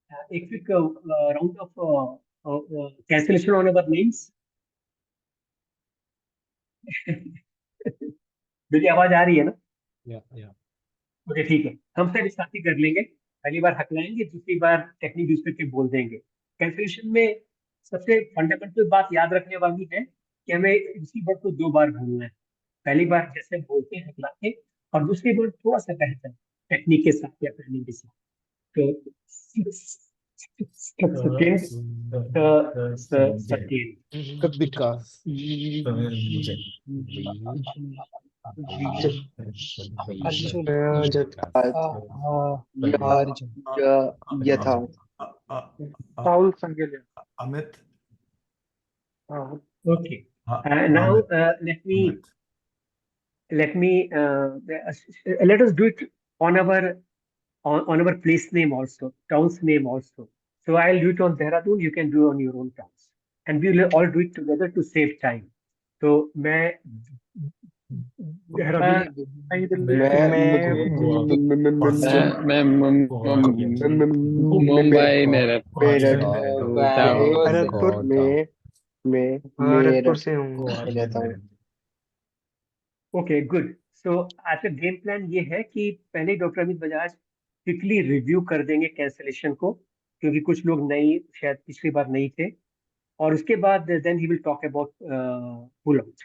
a quick round of cancellation on our names. मुझे आवाज आ रही है ना? Yeah. ओके ठीक है, हम सब साथ ही कर लेंगे। पहली बार हकलाएंगे, दूसरी बार टेक्निक यूज करके बोल देंगे। कैंसिलेशन में सबसे फंडामेंटल बात याद रखने वाली है कि हमें उसी वर्ड को 2 बार बोलना है। पहली बार जैसे बोलते हैं हकला के, और दूसरी बार थोड़ा सा बेहतर टेक्निक के साथ या ट्रेनिंग के साथ। तो सेकेंड सेकेंड विकास यथार्थ Paul Sangelia. Amit. Okay. Now let us do it on our place name also, town's name also. So I'll do it on Dehradun, you can do on your own towns, and we will all do it together to save time. So मैं मुंबई में भरतपुर से हूँ। Okay good. सो आज का game plan ये है कि पहले doctor Amit Bajaj quickly review कर देंगे कैंसिलेशन को, क्योंकि कुछ लोग नई शायद पिछली बार नहीं थे, और उसके बाद then he will talk about pull out.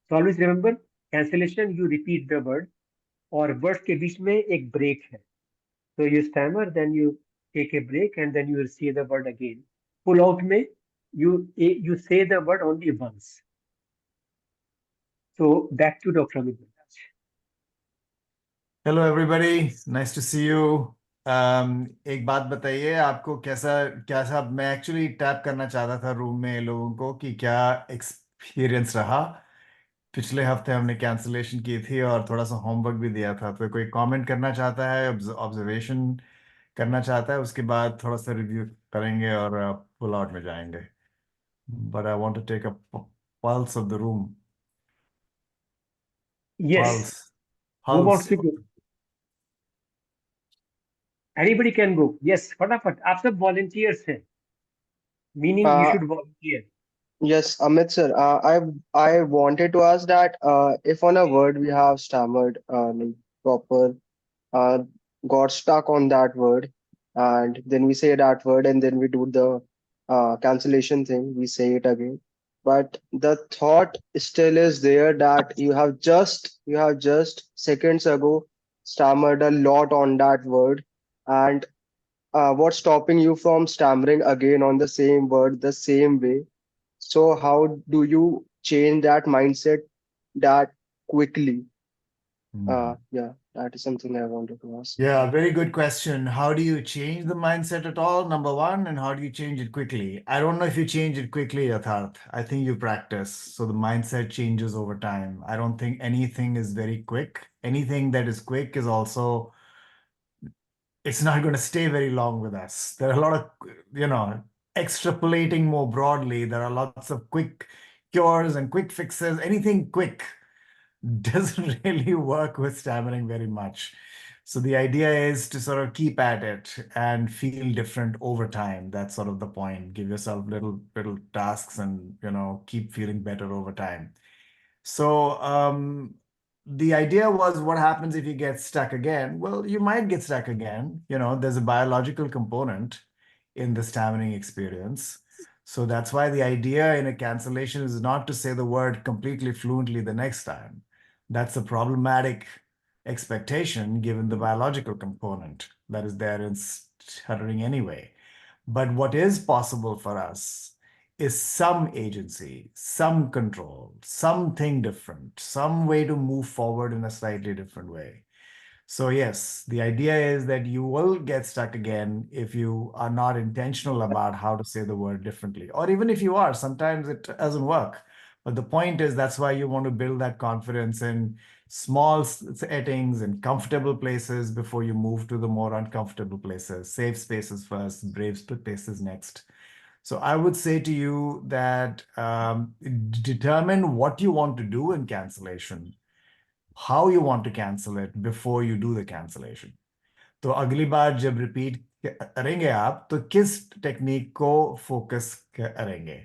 So always remember, cancellation you repeat the word, और वर्ड्स के बीच में एक ब्रेक है। So you stammer, then you take a break, and then you will say the word again. Pull out में you say the word only once. So back to Dr. Amit Bajaj. Hello everybody, nice to see you. एक बात बताइए, आपको कैसा मैं actually tap करना चाहता था रूम में लोगों को कि क्या एक्सपीरियंस रहा। पिछले हफ्ते हमने कैंसिलेशन की थी और थोड़ा सा होमवर्क भी दिया था, तो कोई कमेंट करना चाहता है, ऑब्जर्वेशन करना चाहता है, उसके बाद थोड़ा सा रिव्यू करेंगे और पुल आउट में जाएंगे। But I want to take a pulse of the room. Yes. Who wants to go? Anybody can go. Yes, फटाफट आप सब volunteers हैं. Meaning you should volunteer. Yes, Amit sir. I wanted to ask that if on a word we have stammered, like proper, got stuck on that word, and then we say that word, and then we do the cancellation thing. We say it again, but the thought still is there that you have just seconds ago stammered a lot on that word, and what's stopping you from stammering again on the same word the same way? So how do you change that mindset that quickly? Yeah, that is something I wanted to ask. Yeah, very good question. How do you change the mindset at all? Number one, and how do you change it quickly? I don't know if you change it quickly, Yatharth. I think you practice. So the mindset changes over time. I don't think anything is very quick. Anything that is quick is also, it's not going to stay very long with us. There are a lot of, extrapolating more broadly, there are lots of quick cures and quick fixes. Anything quick doesn't really work with stammering very much. So the idea is to sort of keep at it and feel different over time. That's sort of the point. Give yourself little tasks and, keep feeling better over time. So the idea was, what happens if you get stuck again? Well, you might get stuck again. There's a biological component in the stammering experience. So that's why the idea in a cancellation is not to say the word completely fluently the next time. That's a problematic expectation given the biological component that is there in stuttering anyway. But what is possible for us is some agency, some control, something different, some way to move forward in a slightly different way. So yes, the idea is that you will get stuck again if you are not intentional about how to say the word differently. Or even if you are, sometimes it doesn't work. But the point is, that's why you want to build that confidence in small settings and comfortable places before you move to the more uncomfortable places. Safe spaces first, brave spaces next. So I would say to you that determine what you want to do in cancellation, how you want to cancel it before you do the cancellation. तो अगली बार जब repeat करेंगे आप तो किस technique को focus करेंगे?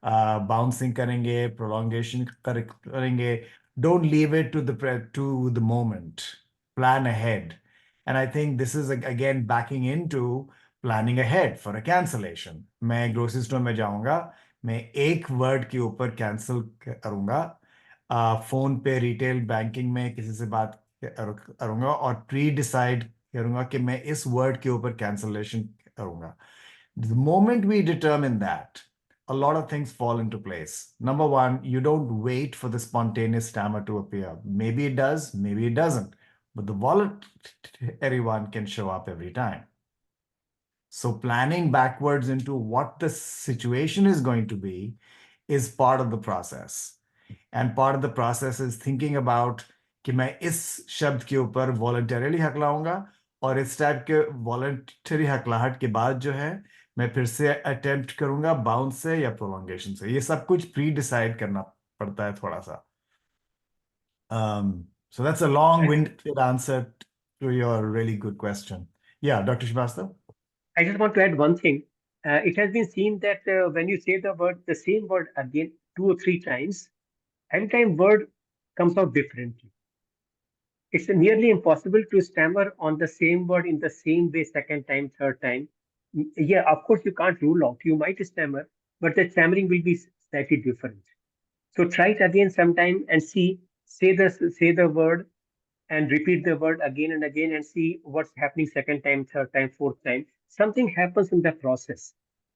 Bouncing करेंगे, प्रोलॉन्गेशन करेंगे? Don't leave it to the moment, plan ahead. And I think this is again backing into planning ahead for a cancellation. मैं ग्रोसरी स्टोर में जाऊंगा, मैं एक वर्ड के ऊपर कैंसिल करूंगा. फोन पे रिटेल बैंकिंग में किसी से बात करूंगा और प्री डिसाइड करूंगा कि मैं इस वर्ड के ऊपर कैंसलेशन करूंगा. The moment we determine that, a lot of things fall into place. Number one, you don't wait for the spontaneous stammer to appear. Maybe it does, maybe it doesn't. But the voluntary one can show up every time. So planning backwards into what the situation is going to be is part of the process. And part of the process is thinking about कि मैं इस शब्द के ऊपर voluntarily हकलाऊंगा और इस type के voluntary हकलाहट के बाद जो है मैं फिर से अटेम्प्ट करूंगा बाउंस से या प्रोलॉन्गेशन से. ये सब कुछ प्री डिसाइड करना पड़ता है थोड़ा सा. So that's a long-winded answer to your really good question. Yeah, Dr. Srivastav? I just want to add one thing. It has been seen that when you say the same word again 2 or 3 times, every time word comes out differently. It's nearly impossible to stammer on the same word in the same way second time, third time. Yeah, of course you can't rule out. You might stammer, but the stammering will be slightly different. So try it again sometime and see. Say the word and repeat the word again and again and see what's happening second time, third time, fourth time. Something happens in the process,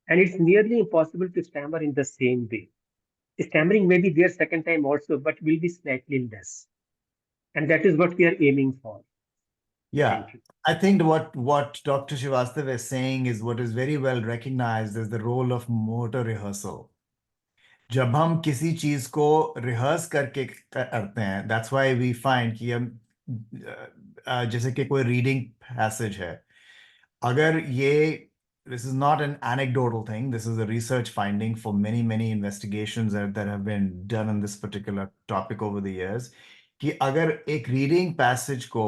and it's nearly impossible to stammer in the same way. Stammering may be there second time also, but will be slightly less, and that is what we are aiming for. Yeah, Thank you. I think what Dr. Srivastav is saying is what is very well recognized as the role of motor rehearsal. जब हम किसी चीज को rehearse करके करते हैं, that's why we find कि हम जैसे कि कोई रीडिंग पैसेज है, अगर ये this is not an anecdotal thing, this is a research finding for many investigations that have been done on this particular topic over the years, कि अगर एक रीडिंग पैसेज को,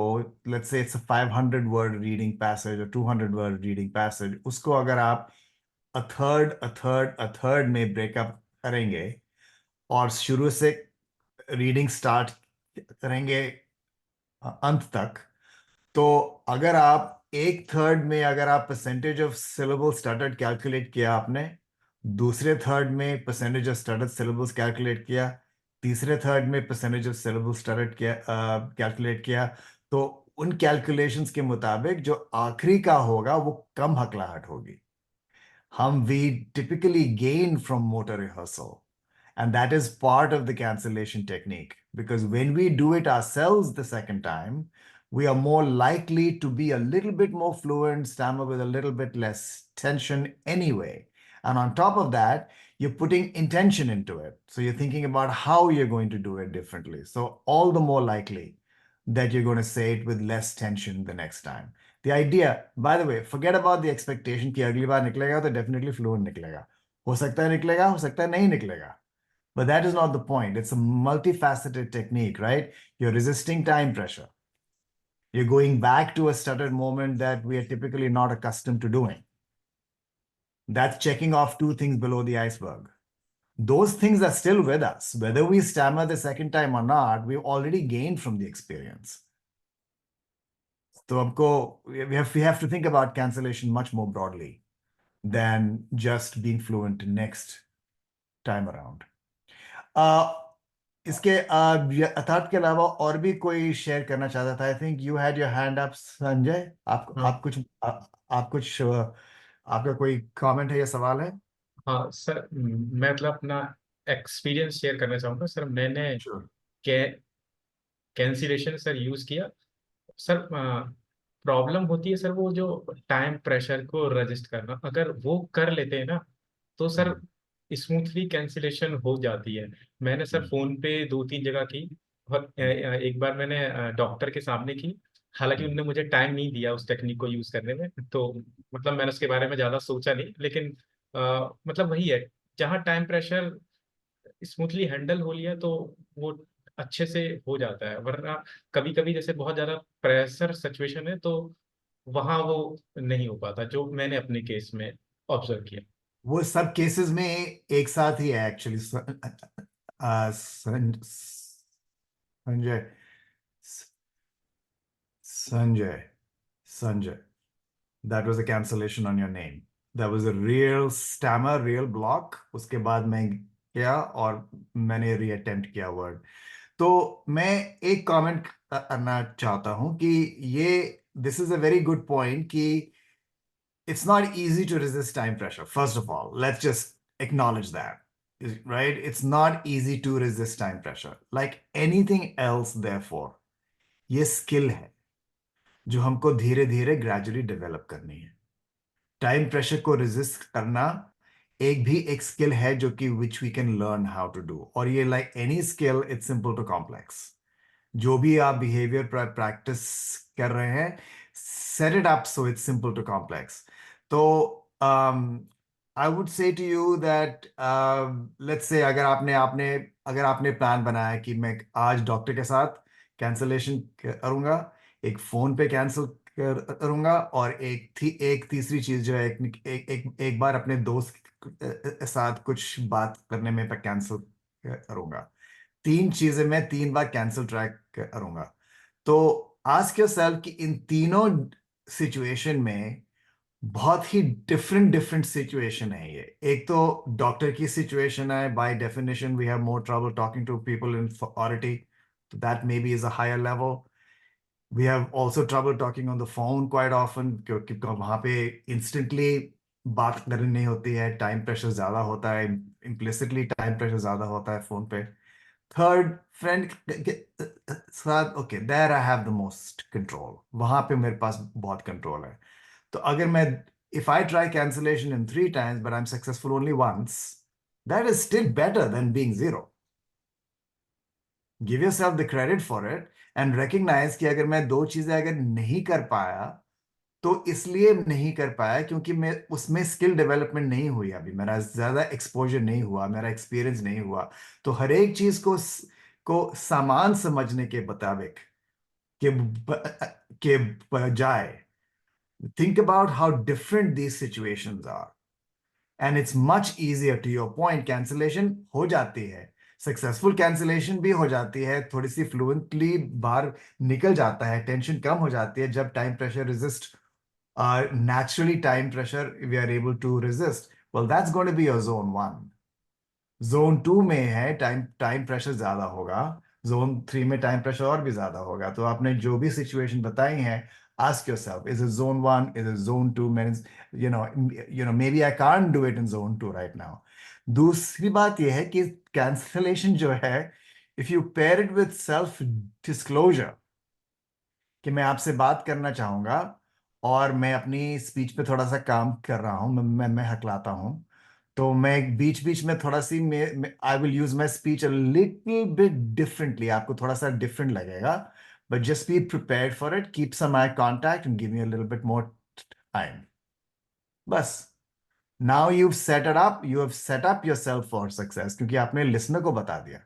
let's say it's a 500 word reading passage or 200 word reading passage, उसको अगर आप a third में breakup करेंगे और शुरू से रीडिंग स्टार्ट करेंगे अंत तक, तो अगर आप एक थर्ड में अगर आप percentage of syllable started calculate किया आपने, दूसरे थर्ड में percentage of started syllables calculate किया, तीसरे थर्ड में परसेंटेज ऑफ सिलेबल स्टार्टेड किया कैलकुलेट किया, तो उन कैलकुलेशंस के मुताबिक जो आखिरी का होगा वो कम हकलाहट होगी. We typically gain from motor rehearsal. And that is part of the cancellation technique, because when we do it ourselves the second time, we are more likely to be a little bit more fluent, stammer with a little bit less tension anyway. And on top of that, you're putting intention into it. So you're thinking about how you're going to do it differently. So all the more likely that you're going to say it with less tension the next time. The idea, by the way, forget about the expectation कि अगली बार निकलेगा तो definitely fluent निकलेगा. हो सकता है निकलेगा, हो सकता है नहीं निकलेगा. But that is not the point. It's a multifaceted technique, right? You're resisting time pressure. You're going back to a stuttered moment that we are typically not accustomed to doing. That's checking off 2 things below the iceberg. Those things are still with us. Whether we stammer the second time or not, we've already gained from the experience. So we have to think about cancellation much more broadly than just being fluent next time around. इसके अर्थात के अलावा और भी कोई share करना चाहता था? I think you had your hand up Sanjay. आप कुछ आपका कोई कमेंट है या सवाल है? हाँ सर, मैं मतलब अपना एक्सपीरियंस शेयर करना चाहूँगा सर. मैंने Sure. कैंसिलेशन सर यूज़ किया सर. प्रॉब्लम होती है सर वो जो टाइम प्रेशर को रजिस्ट करना, अगर वो कर लेते हैं ना तो सर स्मूथली कैंसिलेशन हो जाती है. मैंने सर फोन पे 2-3 जगह की, और एक बार मैंने डॉक्टर के सामने की. हालांकि उन्होंने मुझे टाइम नहीं दिया उस टेक्निक को यूज करने में, तो मतलब मैंने उसके बारे में ज्यादा सोचा नहीं. लेकिन मतलब वही है, जहाँ टाइम प्रेशर स्मूथली हैंडल हो लिया तो वो अच्छे से हो जाता है. वरना कभी कभी जैसे बहुत ज्यादा प्रेशर सिचुएशन है तो वहां वो नहीं हो पाता, जो मैंने अपने केस में ऑब्जर्व किया। वो सब केसेस में एक साथ ही है actually. Sanjay Sanjay Sanjay, that was a cancellation on your name. That was a real stammer, real block. उसके बाद मैं गया और मैंने रीअटेम्प्ट किया वर्ड। तो मैं एक कमेंट करना चाहता हूं कि ये this is a very good point कि it's not easy to resist time pressure. First of all, let's just acknowledge that, right? It's not easy to resist time pressure. Like anything else, therefore, ये skill है जो हमको धीरे धीरे gradually develop करनी है। Time pressure को resist करना एक स्किल है जो कि which we can learn how to do. और ये like any skill, it's simple to complex. जो भी आप बिहेवियर प्रैक्टिस कर रहे हैं, set it up so it's simple to complex. तो I would say to you that let's say अगर आपने प्लान बनाया कि मैं आज डॉक्टर के साथ कैंसलेशन करूंगा, एक फोन पे कैंसिल करूंगा, और एक तीसरी चीज जो है एक बार अपने दोस्त के साथ कुछ बात करने में पे कैंसिल करूंगा। तीन चीजें मैं 3 बार कैंसिल ट्रैक करूंगा। तो आस्क योरसेल्फ कि इन तीनों सिचुएशन में बहुत ही डिफरेंट डिफरेंट सिचुएशन है। ये एक तो डॉक्टर की सिचुएशन है, by definition we have more trouble talking to people in authority, तो that may be is a higher level. We have also trouble talking on the phone quite often, क्योंकि वहां पे इंस्टेंटली बात करनी नहीं होती है, टाइम प्रेशर ज्यादा होता है, इम्प्लिसिटली टाइम प्रेशर ज्यादा होता है फोन पे। थर्ड, फ्रेंड के साथ, okay, there I have the most control, वहां पे मेरे पास बहुत कंट्रोल है। तो अगर मैं, if I try cancellation in 3 times but I'm successful only once, that is still better than being zero. Give yourself the credit for it and recognize कि अगर मैं 2 चीजें अगर नहीं कर पाया तो इसलिए नहीं कर पाया क्योंकि मैं उसमें स्किल डेवलपमेंट नहीं हुई, अभी मेरा ज्यादा एक्सपोजर नहीं हुआ, मेरा एक्सपीरियंस नहीं हुआ। तो हर एक चीज को सामान समझने के मुताबिक के बजाय think about how different these situations are, and it's much easier, to your point, cancellation हो जाती है, सक्सेसफुल कैंसिलेशन भी हो जाती है, थोड़ी सी फ्लुएंटली बाहर निकल जाता है, टेंशन कम हो जाती है जब time pressure resist, naturally time pressure we are able to resist. Well, that's going to be your zone 1. zone 2 में है टाइम टाइम प्रेशर ज्यादा होगा, zone 3 में टाइम प्रेशर और भी ज्यादा होगा। तो आपने जो भी सिचुएशन बताई हैं, ask yourself, is it zone 1, is it zone 2? means maybe I can't do it in zone 2 right now. दूसरी बात यह है कि कैंसलेशन जो है, if you pair it with self disclosure, कि मैं आपसे बात करना चाहूंगा और मैं अपनी स्पीच पे थोड़ा सा काम कर रहा हूं, मैं हकलाता हूं, तो मैं बीच बीच में थोड़ा सी I will use my speech a little bit differently. आपको थोड़ा सा डिफरेंट लगेगा, but just be prepared for it, keep some eye contact and give me a little bit more time. बस, now you have set up yourself for success, क्योंकि आपने listener को बता दिया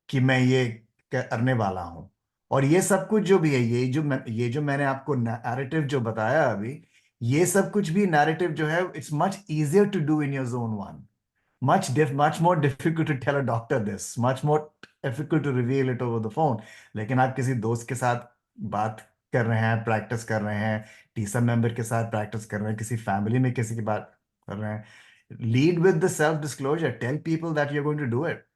कि मैं ये करने वाला हूं। और ये सब कुछ जो भी है, ये जो मैंने आपको नैरेटिव जो बताया अभी, ये सब कुछ भी नैरेटिव जो है, it's much easier to do in your zone 1, much more difficult to tell a doctor this, much more difficult to reveal it over the phone। लेकिन आप किसी दोस्त के साथ बात कर रहे हैं, प्रैक्टिस कर रहे हैं, टीसा मेंबर के साथ प्रैक्टिस कर रहे हैं, किसी फैमिली में किसी की बात कर रहे हैं, lead with the self disclosure, tell people that you are going to do it,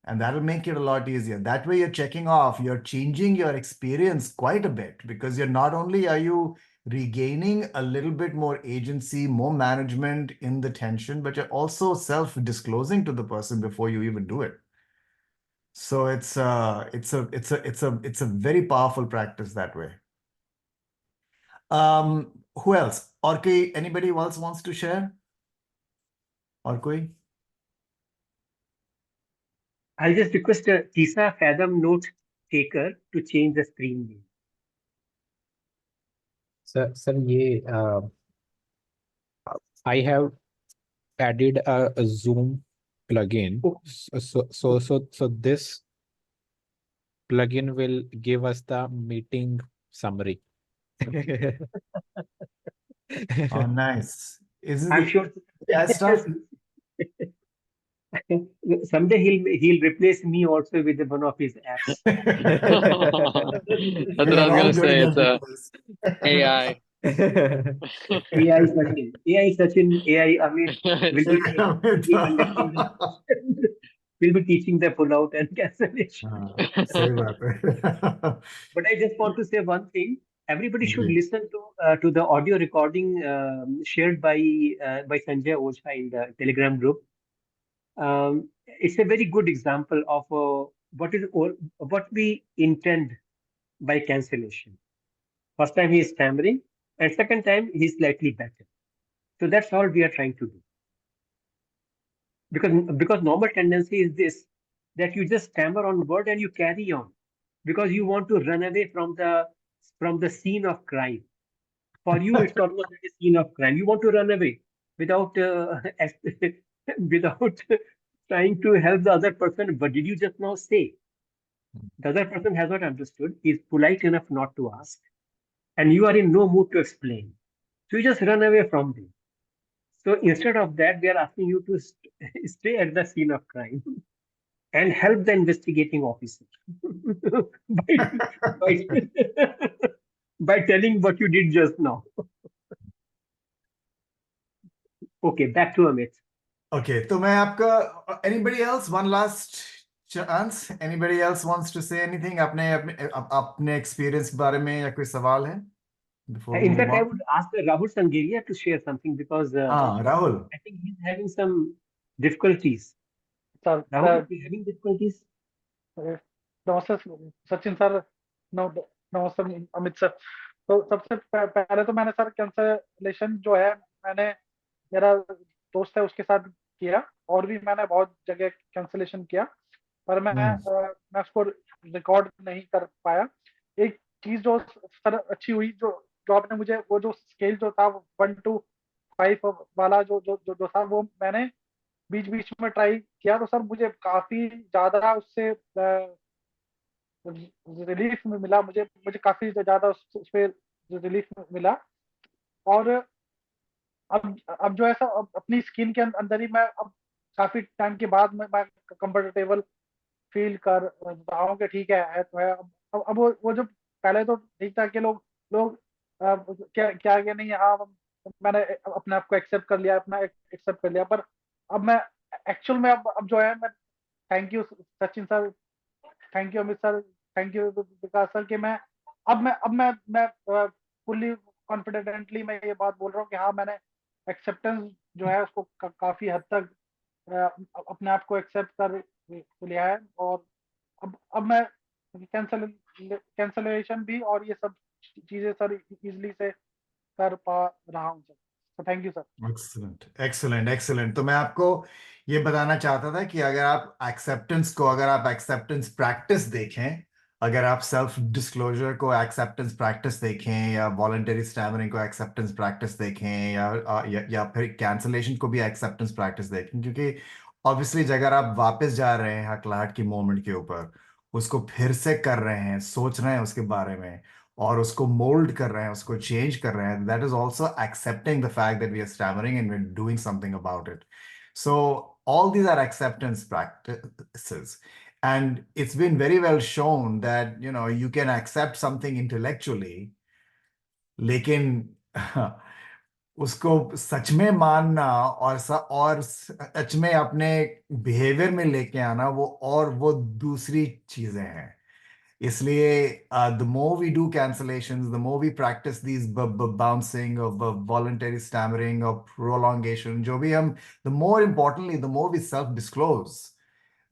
and that'll make it a lot easier. That way you're checking off, you're changing your experience quite a bit, because you're not only are you regaining a little bit more agency, more management in the tension, but you're also self-disclosing to the person before you even do it. So it's a very powerful practice that way. Who else? Or anybody else wants to share? Or koi? I'll just request TISA Fathom note taker to change the screen name. Sir ये I have added a Zoom plugin. Okay. So this plugin will give us the meeting summary. Oh, nice. Is I'm it sure AI stuff? someday he'll replace me also with one of his apps. That's what We I are was all gonna going to say. It's get a replaced. AI. AI Sachin, AI Sachin, AI Amit will be conducting the will be teaching the pullout and cancellation. हाँ, सही बात है. But I just want to say one thing. Everybody should ji. listen to the audio recording shared by Sanjay Ocha in the Telegram group. It's a very good example of what we intend by cancellation. First time he is stammering, and second time he is slightly better. So that's all we are trying to do. Because normal tendency is this, that you just stammer on word and you carry on because you want to run away from the scene of crime. For you, it's almost like a scene of crime. You want to run away without without trying to help the other person. What did you just now say? The other person has not understood. Is polite enough not to ask, and you are in no mood to explain. So you just run away from them. So instead of that, we are asking you to stay at the scene of crime and help the investigating officer by, by, by telling what you did just now. Okay, back to Amit. Okay, तो मैं आपका anybody else one last chance? Anybody else wants to say anything? अपने experience के बारे में या कोई सवाल है? Before we In move fact, I on. would ask Rahul Sangeria to share something because हाँ, Rahul. I think he's having some difficulties. Sir Rahul, are you having difficulties? नमस्ते सचिन सर, नमस्ते अमित सर। तो सबसे पहले तो मैंने सर कैंसलेशन जो है, मैंने मेरा दोस्त है उसके साथ किया, और भी मैंने बहुत जगह कैंसलेशन किया, पर मैं उसको रिकॉर्ड नहीं कर पाया। एक चीज जो सर अच्छी हुई, जो जो आपने मुझे वो जो स्केल जो था 1 to 5 वाला जो था, वो मैंने बीच बीच में ट्राई किया, तो सर मुझे काफी ज्यादा उससे रिलीफ मिला। मुझे मुझे काफी ज्यादा उस पे रिलीफ मिला। और अब जो है सर, अपनी स्किन के अंदर ही मैं अब काफी टाइम के बाद मैं कंफर्टेबल फील कर रहा हूँ कि ठीक है तो है। अब वो जो पहले तो ठीक था कि लोग लोग क्या क्या क्या नहीं, हाँ मैंने अपने आप को एक्सेप्ट कर लिया, अपना एक्सेप्ट कर लिया, पर अब मैं एक्चुअल में अब जो है मैं, thank you Sachin sir, thank you Amit sir, thank you Vikas sir, कि मैं फुल्ली कॉन्फिडेंटली मैं ये बात बोल रहा हूँ कि हाँ, मैंने एक्सेप्टेंस जो है उसको काफी हद तक अपने आप को एक्सेप्ट कर लिया है। और अब मैं कैंसलेशन भी और ये सब चीजें सर इजीली से कर पा रहा हूँ सर। तो थैंक यू सर। एक्सलेंट। तो मैं आपको ये बताना चाहता था कि अगर आप एक्सेप्टेंस प्रैक्टिस देखें, अगर आप सेल्फ डिस्क्लोजर को एक्सेप्टेंस प्रैक्टिस देखें, या वॉलंटरी स्टैमरिंग को एक्सेप्टेंस प्रैक्टिस देखें, या फिर कैंसलेशन को भी एक्सेप्टेंस प्रैक्टिस देखें, क्योंकि ऑब्वियसली अगर आप वापस जा रहे हैं हकलाहट की मोमेंट के ऊपर, उसको फिर से कर रहे हैं, सोच रहे हैं उसके बारे में, और उसको मोल्ड कर रहे हैं, उसको चेंज कर रहे हैं, that is also accepting the fact that we are stammering and we are doing something about it. So all these are acceptance practices, and it's been very well shown that you can accept something intellectually, लेकिन उसको सच में मानना और सच में अपने behaviour में लेके आना, वो दूसरी चीजें हैं. इसलिए the more we do cancellations, the more we practice these bouncing of voluntary stammering or prolongation, जो भी हम, the more importantly, the more we self-disclose,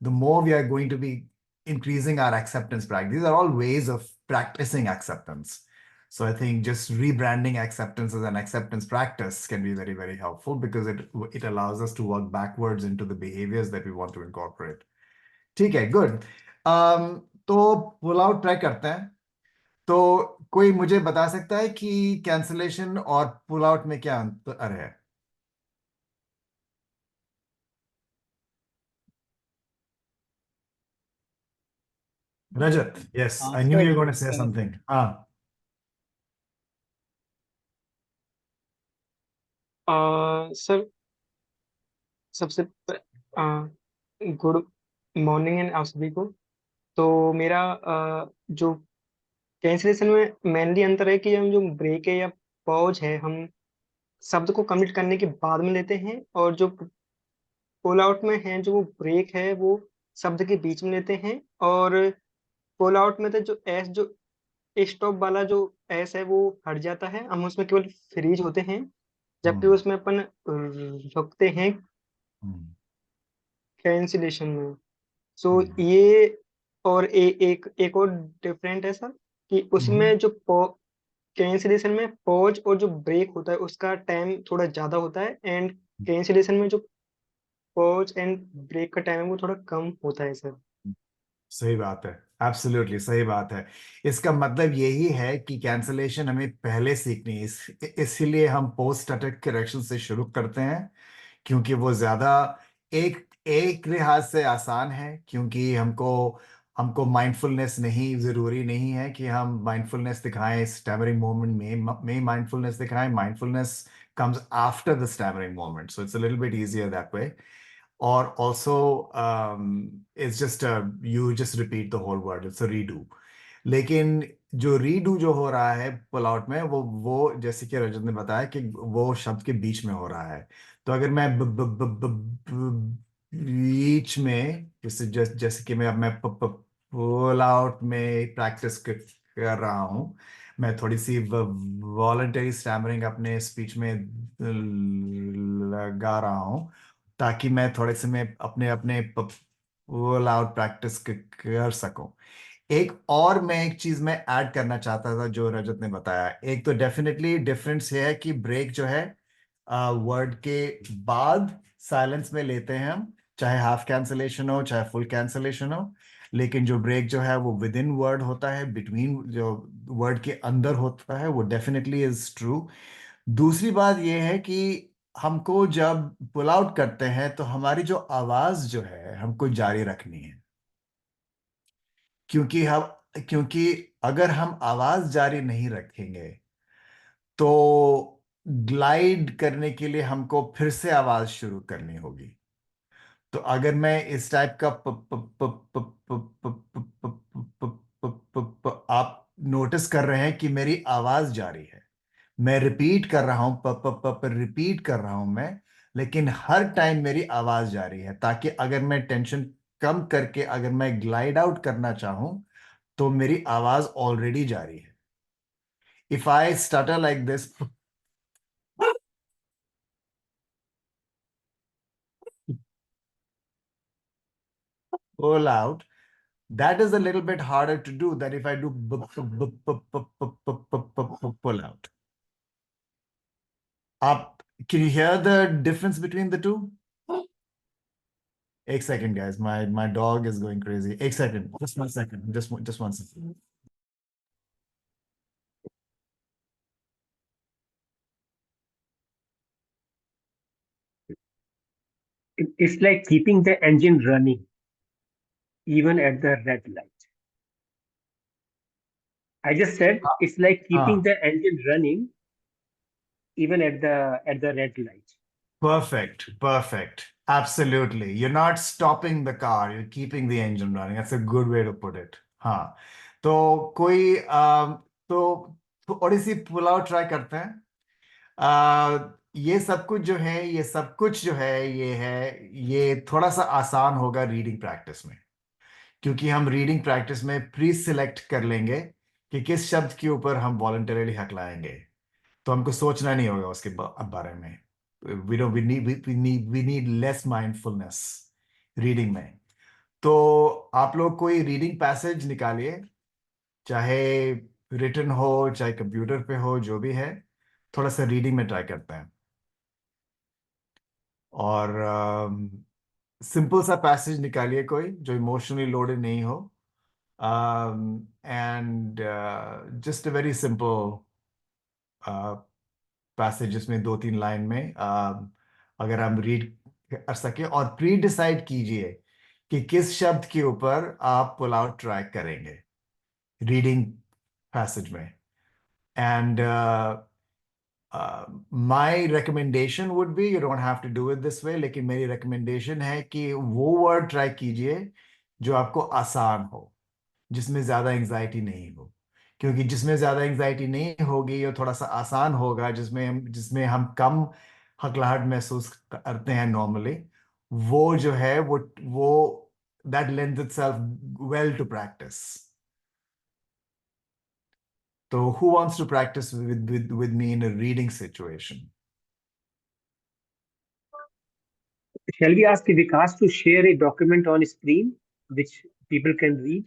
the more we are going to be increasing our acceptance practice. These are all ways of practicing acceptance. So I think just rebranding acceptance as an acceptance practice can be very, very helpful, because it allows us to work backwards into the behaviors that we want to incorporate. ठीक है, good. तो pull out try करते हैं. तो कोई मुझे बता सकता है कि कैंसलेशन और पुल आउट में क्या अंतर है? Rajat, yes, I knew you were going to say something. Sir सबसे गुड मॉर्निंग एंड आप सभी को। तो मेरा जो कैंसिलेशन में मेनली अंतर है कि हम जो ब्रेक है या पॉज है हम शब्द को कंप्लीट करने के बाद में लेते हैं, और जो पुल आउट में है जो वो ब्रेक है वो शब्द के बीच में लेते हैं। और पुल आउट में तो जो एस जो स्टॉप वाला जो एस है वो हट जाता है, हम उसमें केवल फ्रीज होते हैं, जबकि हम्म, उसमें अपन रुकते हैं हम्म, कैंसिलेशन में। सो हम्म, ये और एक और डिफरेंट है सर कि हम्म। उसमें जो कैंसिलेशन में पॉज और जो ब्रेक होता है उसका टाइम थोड़ा ज्यादा होता है, एंड कैंसिलेशन में जो पॉज एंड ब्रेक का टाइम है वो थोड़ा कम होता है सर। सही बात है। एब्सोल्युटली सही बात है। इसका मतलब यही है कि कैंसलेशन हमें पहले सीखनी है, इसीलिए हम पोस्ट अटैक करेक्शन से शुरू करते हैं, क्योंकि वो ज्यादा एक एक लिहाज से आसान है, क्योंकि हमको हमको माइंडफुलनेस नहीं, जरूरी नहीं है कि हम माइंडफुलनेस दिखाएं स्टैमरिंग मोमेंट में माइंडफुलनेस दिखाएं। Mindfulness comes after the stammering moment, so it's a little bit easier that way. Or also, it's just you just repeat the whole word, it's a redo. लेकिन जो redo जो हो रहा है पुल out में, वो जैसे कि रजत ने बताया कि वो शब्द के बीच में हो रहा है। तो अगर मैं बीच में जैसे कि मैं पुल आउट में प्रैक्टिस कर रहा हूँ, मैं थोड़ी सी वॉलंटरी स्टैमरिंग अपने स्पीच में लगा रहा हूँ, ताकि मैं थोड़े से मैं अपने अपने पुल आउट प्रैक्टिस कर सकूं। एक और मैं एक चीज में ऐड करना चाहता था जो रजत ने बताया। एक तो डेफिनेटली डिफरेंस ये है कि ब्रेक जो है वर्ड के बाद साइलेंस में लेते हैं हम, चाहे हाफ कैंसलेशन हो चाहे फुल कैंसलेशन हो। लेकिन जो ब्रेक जो है वो विद इन वर्ड होता है, बिटवीन जो वर्ड के अंदर होता है, वो डेफिनेटली इज ट्रू। दूसरी बात ये है कि हमको जब पुल आउट करते हैं तो हमारी जो आवाज जो है हमको जारी रखनी है, क्योंकि अगर हम आवाज जारी नहीं रखेंगे तो ग्लाइड करने के लिए हमको फिर से आवाज शुरू करनी होगी। तो अगर मैं इस टाइप का आप नोटिस कर रहे हैं कि मेरी आवाज जारी है, मैं रिपीट कर रहा हूं, प प प प रिपीट कर रहा हूं मैं, लेकिन हर टाइम मेरी आवाज जारी है, ताकि अगर मैं टेंशन कम करके अगर मैं ग्लाइड आउट करना चाहूं तो मेरी आवाज ऑलरेडी जारी है। If I stutter like this pull out, that is a little bit harder to do than if I do pull out. Up, can you hear the difference between the two? एक second, guys. My dog is going crazy. एक second. Just 1 second. Just 1 second. It's like keeping the engine running even at the red light. I just said it's like keeping हाँ, the engine running even at the red light. perfect. Absolutely. You're not stopping the car. You're keeping the engine running. That's a good way to put it. हाँ, तो कोई तो थोड़ी सी pull out try करते हैं। ये सब कुछ जो है, ये सब कुछ जो है, ये थोड़ा सा आसान होगा रीडिंग प्रैक्टिस में, क्योंकि हम रीडिंग प्रैक्टिस में प्री सिलेक्ट कर लेंगे कि किस शब्द के ऊपर हम वॉलंटरीली हकलाएंगे। तो हमको सोचना नहीं होगा उसके बारे में। We need less mindfulness reading में। तो आप लोग कोई रीडिंग पैसेज निकालिए, चाहे रिटन हो चाहे कंप्यूटर पे हो, जो भी है, थोड़ा सा रीडिंग में ट्राई करते हैं। और सिंपल सा पैसेज निकालिए कोई जो इमोशनली लोडेड नहीं हो, and just a very simple passage जिसमें 2-3 लाइन में अगर हम रीड कर सके, और प्री डिसाइड कीजिए कि किस शब्द के ऊपर आप पुल आउट ट्रैक करेंगे रीडिंग पैसेज में। And My recommendation would be, you don't have to do it this way, लेकिन मेरी recommendation है कि वो word try कीजिए जो आपको आसान हो, जिसमें ज्यादा एंजाइटी नहीं हो, क्योंकि जिसमें ज्यादा एंजाइटी नहीं होगी और थोड़ा सा आसान होगा, जिसमें हम कम हकलाहट महसूस करते हैं नॉर्मली, वो जो है वो that lends itself well to practice. So who wants to practice with me in a reading situation? Shall we ask Vikas to share a document on screen which people can read?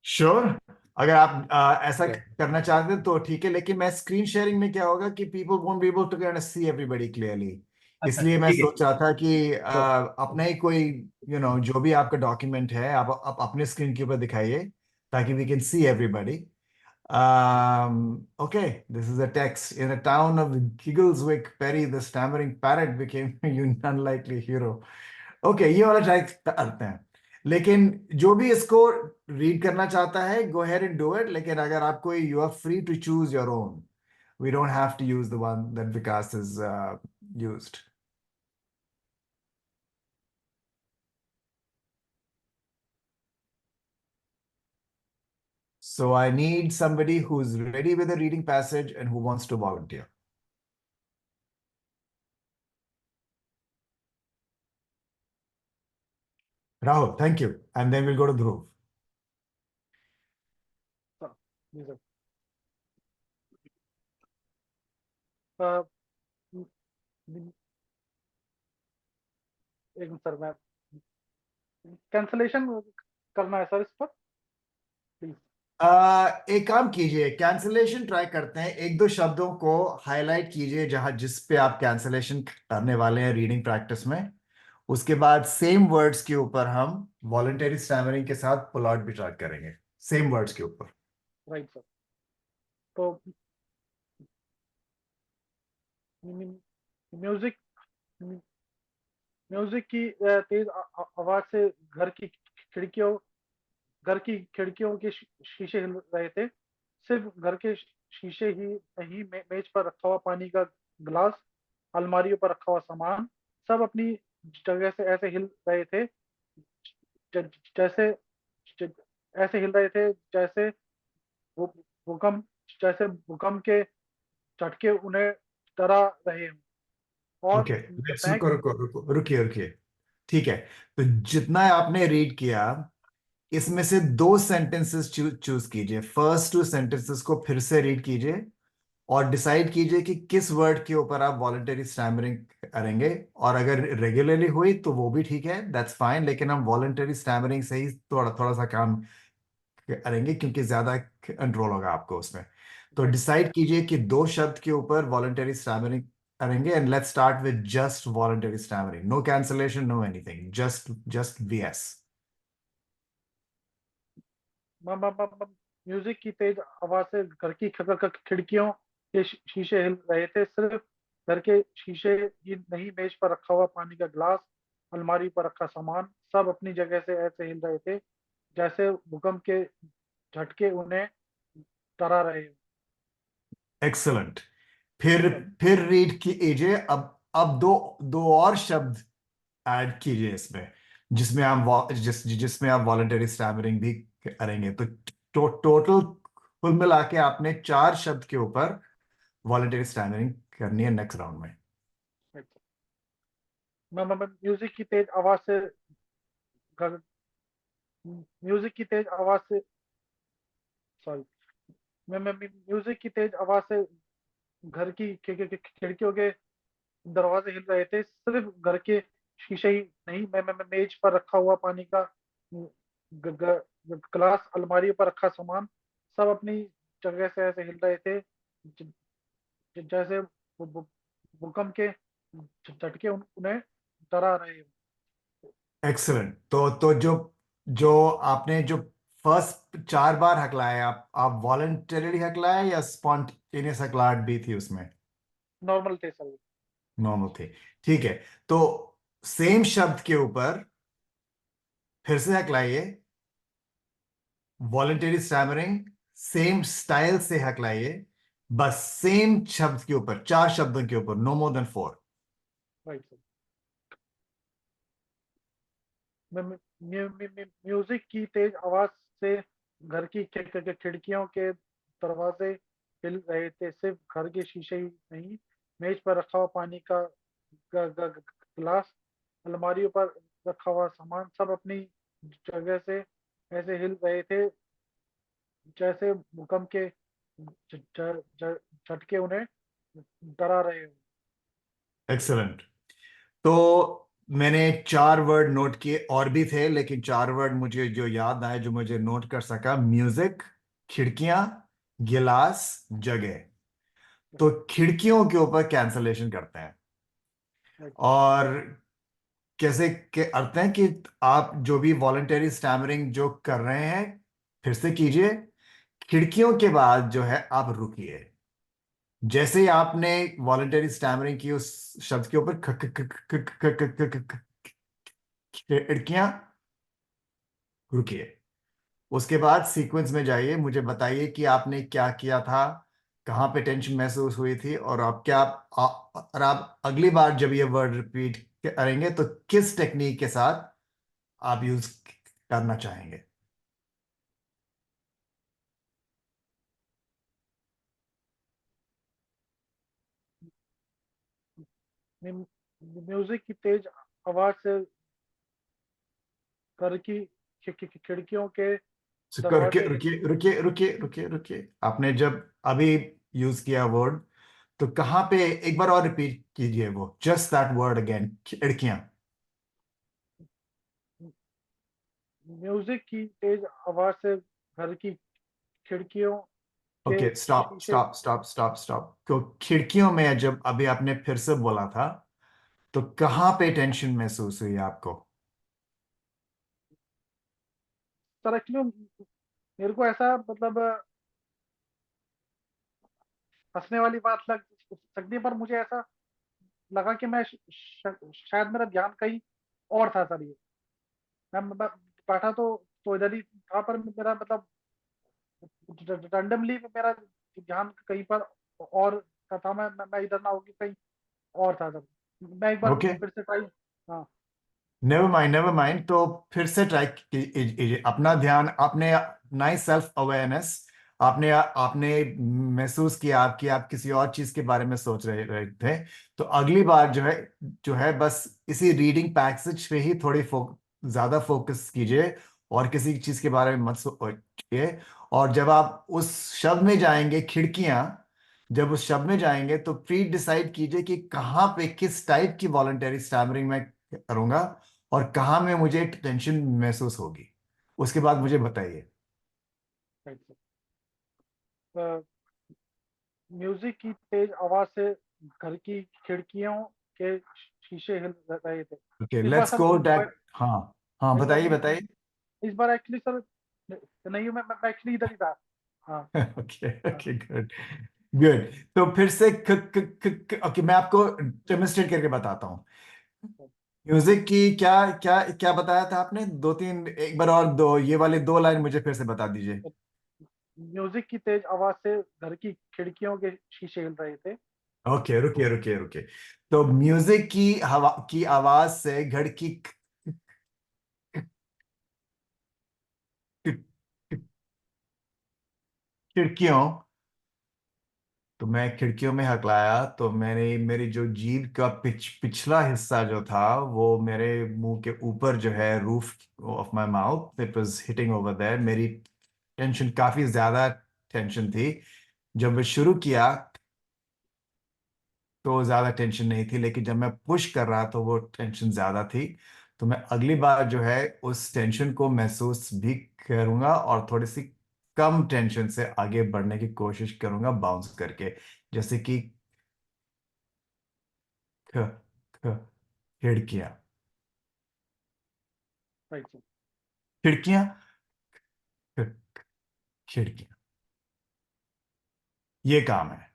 Sure. अगर आप ऐसा करना चाहते हैं तो ठीक है, लेकिन मैं स्क्रीन शेयरिंग में क्या होगा कि people won't be able to kind of see everybody clearly. इसलिए मैं ठीक है। सोच रहा था कि अपना ही कोई जो भी आपका डॉक्यूमेंट है आप अपने स्क्रीन के ऊपर दिखाइए ताकि we can see everybody. Okay, this is a text. In a town of Giggleswick, Perry, the stammering parrot became an unlikely hero. Okay, ये वाला ट्राई करते हैं, लेकिन जो भी इसको रीड करना चाहता है go ahead and do it. लेकिन अगर आप कोई you are free to choose your own. We don't have to use the one that Vikas has used. So I need somebody who's ready with a reading passage and who wants to volunteer. Rahul, thank you. And then we'll go to Dhruv. जी sir. अ, एक minute sir, मैं cancellation करना है sir इस पर, please. एक काम कीजिए, कैंसलेशन ट्राई करते हैं, एक दो शब्दों को हाईलाइट कीजिए जिस पे आप कैंसलेशन करने वाले हैं रीडिंग प्रैक्टिस में। उसके बाद सेम वर्ड्स के ऊपर हम वॉलंटरी स्टैमरिंग के साथ पुल आउट भी ट्राई करेंगे, सेम वर्ड्स के ऊपर। Right sir. तो म्यूजिक म्यूजिक की तेज आवाज से खिड़कियों घर की खिड़कियों के शीशे हिल रहे थे। सिर्फ घर के शीशे ही नहीं, मेज पर रखा हुआ पानी का गिलास, अलमारियों पर रखा हुआ सामान, सब अपनी जगह से ऐसे हिल रहे थे जैसे ऐसे हिल रहे थे जैसे भूकंप जैसे भूकंप के झटके उन्हें डरा रहे हों। और ओके, रुकिए रुकिए। ठीक है, तो जितना आपने रीड किया इसमें से दो सेंटेंसेस चूज कीजिए। फर्स्ट टू सेंटेंसेस को फिर से रीड कीजिए और डिसाइड कीजिए कि किस वर्ड के ऊपर आप वॉलंटरी स्टैमरिंग करेंगे। और अगर रेगुलरली हुई तो वो भी ठीक है, दैट्स फाइन, लेकिन हम वॉलंटरी स्टैमरिंग से ही थोड़ा थोड़ा सा काम करेंगे क्योंकि ज्यादा कंट्रोल होगा आपको उसमें। तो डिसाइड कीजिए कि दो शब्द के ऊपर वॉलंटरी स्टैमरिंग करेंगे, and let's start with just voluntary stammering, no cancellation, no anything, just VS. Music की तेज आवाज से घर की खिड़कियों के शीशे हिल रहे थे। सिर्फ घर के शीशे ही नहीं, मेज पर रखा हुआ पानी का गिलास, अलमारी पर रखा सामान, सब अपनी जगह से ऐसे हिल रहे थे जैसे भूकंप के झटके उन्हें डरा रहे हो। एक्सलेंट। फिर रीड कीजिए। अब दो दो और शब्द ऐड कीजिए इसमें, जिसमें आप वॉलंटरी स्टैमरिंग भी करेंगे। तो टोटल कुल मिला के आपने चार शब्द के ऊपर वॉलंटरी स्टैमरिंग करनी है नेक्स्ट राउंड में। म्यूजिक की तेज आवाज से घर म्यूजिक की तेज आवाज से सॉरी म्यूजिक की तेज आवाज से घर की खिड़कियों के दरवाजे हिल रहे थे। सिर्फ घर के शीशे ही नहीं, मैं मेज पर रखा हुआ पानी का गिलास, अलमारी पर रखा सामान, सब अपनी जगह से ऐसे हिल रहे थे जैसे भूकंप के झटके उन्हें डरा रहे हो। एक्सलेंट। तो जो जो आपने जो फर्स्ट चार बार हकलाए, आप वॉलंटरीली हकलाए या स्पॉन्टेनियस हकलाहट भी थी उसमें? नॉर्मल थे सर। नॉर्मल थे, ठीक है। तो सेम शब्द के ऊपर फिर से हकलाइए, वॉलंटरी स्टैमरिंग सेम स्टाइल से हकलाइए, बस सेम शब्द के ऊपर, 4 शब्दों के ऊपर, no more than 4। Right sir. Music की तेज आवाज से घर की खिड़कियों के दरवाजे हिल रहे थे। सिर्फ घर के शीशे ही नहीं, मेज पर रखा हुआ पानी का गिलास, अलमारियों पर रखा हुआ सामान, सब अपनी जगह से ऐसे हिल रहे थे जैसे भूकंप के झटके उन्हें डरा रहे हो। एक्सलेंट। तो मैंने 4 वर्ड नोट किए, और भी थे लेकिन 4 वर्ड मुझे जो याद आए, जो मुझे नोट कर सका: म्यूजिक, खिड़कियां, गिलास, जगह। तो खिड़कियों के ऊपर कैंसलेशन करते हैं। और कैसे के अर्थ है कि आप जो भी वॉलंटरी स्टैमरिंग जो कर रहे हैं, फिर से कीजिए। खिड़कियों के बाद जो है आप रुकिए। जैसे ही आपने वॉलंटरी स्टैमरिंग की उस शब्द के ऊपर, खिड़कियां, रुकिए। उसके बाद सीक्वेंस में जाइए, मुझे बताइए कि आपने क्या किया था, कहाँ पे टेंशन महसूस हुई थी, और आप क्या और आप अगली बार जब ये वर्ड रिपीट करेंगे तो किस टेक्निक के साथ आप यूज करना चाहेंगे। म्यूजिक की तेज आवाज से घर की खिड़कियों के So, रुकिए दरवाजे रुकिए रुकिए रुकिए रुकिए रुकिए, आपने जब अभी यूज किया वर्ड, तो कहाँ पे, एक बार और रिपीट कीजिए वो, जस्ट दैट वर्ड अगेन, खिड़कियां। म्यूजिक की तेज आवाज से घर की खिड़कियों के ओके, स्टॉप शीशे। Stop stop stop stop. तो खिड़कियों में जब अभी आपने फिर से बोला था, तो कहाँ पे टेंशन महसूस हुई आपको। सर एक्चुअली मेरे को ऐसा मतलब हंसने वाली बात लग सकती है, पर मुझे ऐसा लगा कि मैं शायद मेरा ध्यान कहीं और था सर। ये मैं बैठा तो इधर ही था, पर मेरा मतलब रैंडमली मेरा ध्यान कहीं पर और था। मैं इधर ना होगी कहीं और था सर। मैं एक बार ओके, फिर से ट्राई। हाँ। Never mind never mind. तो फिर से ट्राई कीजिए। अपना ध्यान, आपने नाइस सेल्फ अवेयरनेस, आपने आपने महसूस किया आपकी, आप किसी और चीज के बारे में सोच रहे थे। तो अगली बार जो है बस इसी रीडिंग पैसेज पे ही थोड़ी ज्यादा फोकस कीजिए, और किसी चीज के बारे में मत सोचिए। और जब आप उस शब्द में जाएंगे, खिड़कियां, जब उस शब्द में जाएंगे तो प्री डिसाइड कीजिए कि कहाँ पे, किस टाइप की वॉलंटरी स्टैमरिंग मैं करूंगा, और कहाँ में मुझे टेंशन महसूस होगी। उसके बाद मुझे बताइए। म्यूजिक की तेज आवाज से घर की खिड़कियों के शीशे हिल रहे थे। ओके, इस बार लेट्स सर गो दोबारा। बैक। हाँ हाँ, इस बार बताइए बताइए। इस बार एक्चुअली सर नहीं हूँ, मैं एक्चुअली इधर ही था। हाँ। ओके हाँ। Okay, good good. तो फिर से ओके, मैं आपको डेमोन्स्ट्रेट करके बताता हूँ। म्यूजिक की क्या क्या क्या बताया था आपने, 2 3, एक बार और, दो ये वाले 2 लाइन मुझे फिर से बता दीजिए। म्यूजिक की तेज आवाज से घर की खिड़कियों के शीशे हिल रहे थे। ओके, रुकिए रुकिए रुकिए। तो म्यूजिक की हवा की आवाज से घर की खिड़कियों, तो मैं खिड़कियों में हकलाया, तो मेरी जो जीभ का पिछला हिस्सा जो था, वो मेरे मुंह के ऊपर जो है, roof of my mouth, it was hitting over there. मेरी टेंशन, काफी ज्यादा टेंशन थी। जब मैं शुरू किया तो ज्यादा टेंशन नहीं थी, लेकिन जब मैं पुश कर रहा तो वो टेंशन ज्यादा थी। तो मैं अगली बार जो है उस टेंशन को महसूस भी करूंगा, और थोड़ी सी कम टेंशन से आगे बढ़ने की कोशिश करूंगा, बाउंस करके। जैसे कि ख ख खिड़कियां, राइट सर। खिड़कियां, ख- खिड़कियां, ये काम है।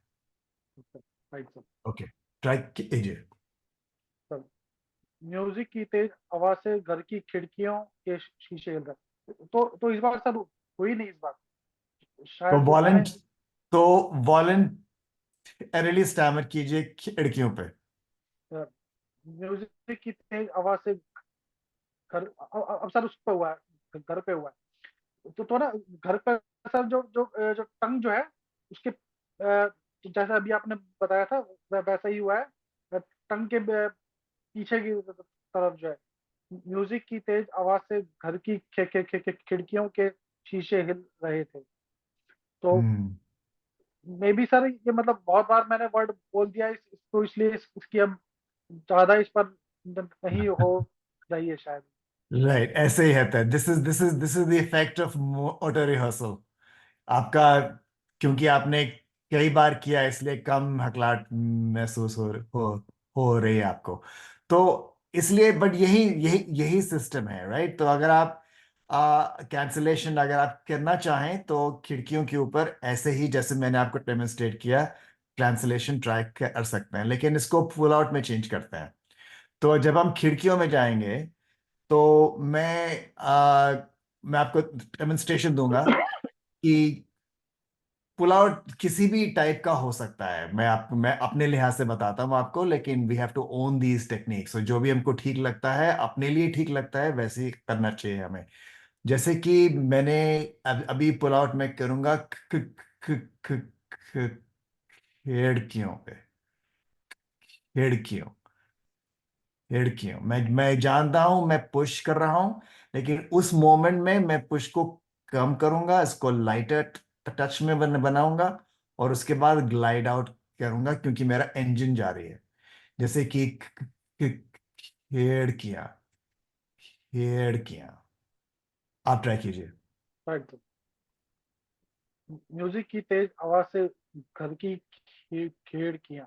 Right sir. ओके, ट्राई कीजिए। सर म्यूजिक की तेज आवाज से घर की खिड़कियों के शीशे हिल रहे। तो इस बार सर हुई नहीं इस बार तो शायद मैंने। वॉलेंट तो रिलीज स्टैमर कीजिए खिड़कियों पे। म्यूजिक की तेज आवाज से घर, अब सर उस पे हुआ है, घर पे हुआ है, तो ना घर पे सर जो टंग जो है उसके जैसा अभी आपने बताया था वैसा ही हुआ है, टंग के पीछे की तरफ जो है म्यूजिक की तेज आवाज से घर की खिड़कियों के शीशे हिल रहे थे। तो हम्म। मे बी सर ये मतलब बहुत बार मैंने वर्ड बोल दिया इसको, इसलिए इसकी अब ज्यादा इस पर नहीं हो रही है शायद। राइट, ऐसे ही होता है। This is the effect of auto rehearsal आपका, क्योंकि आपने कई बार किया इसलिए कम हकलाहट महसूस हो रही है आपको। तो इसलिए, बट यही यही यही सिस्टम है, राइट? तो अगर आप कैंसलेशन अगर आप करना चाहें तो खिड़कियों के ऊपर ऐसे ही जैसे मैंने आपको डेमोन्स्ट्रेट किया कैंसलेशन ट्राई कर सकते हैं, लेकिन इसको पुल आउट में चेंज करते हैं। तो जब हम खिड़कियों में जाएंगे तो मैं आपको डेमोन्स्ट्रेशन दूंगा कि पुल आउट किसी भी टाइप का हो सकता है। मैं अपने लिहाज से बताता हूँ आपको, लेकिन we have to own these techniques. जो भी हमको ठीक लगता है, अपने लिए ठीक लगता है, वैसे ही करना चाहिए हमें। जैसे कि मैंने अभी पुल आउट में करूंगा खिड़कियों पे, खिड़कियों खिड़कियों। मैं जानता हूं मैं पुश कर रहा हूं, लेकिन उस मोमेंट में मैं पुश को कम करूंगा, इसको लाइटर टच में बनाऊंगा, और उसके बाद ग्लाइड आउट करूंगा क्योंकि मेरा इंजन जा रही है। जैसे कि खिड़कियां, खिड़कियां। आप ट्राई कीजिए। राइट, म्यूजिक की तेज आवाज से घर की खिड़कियां,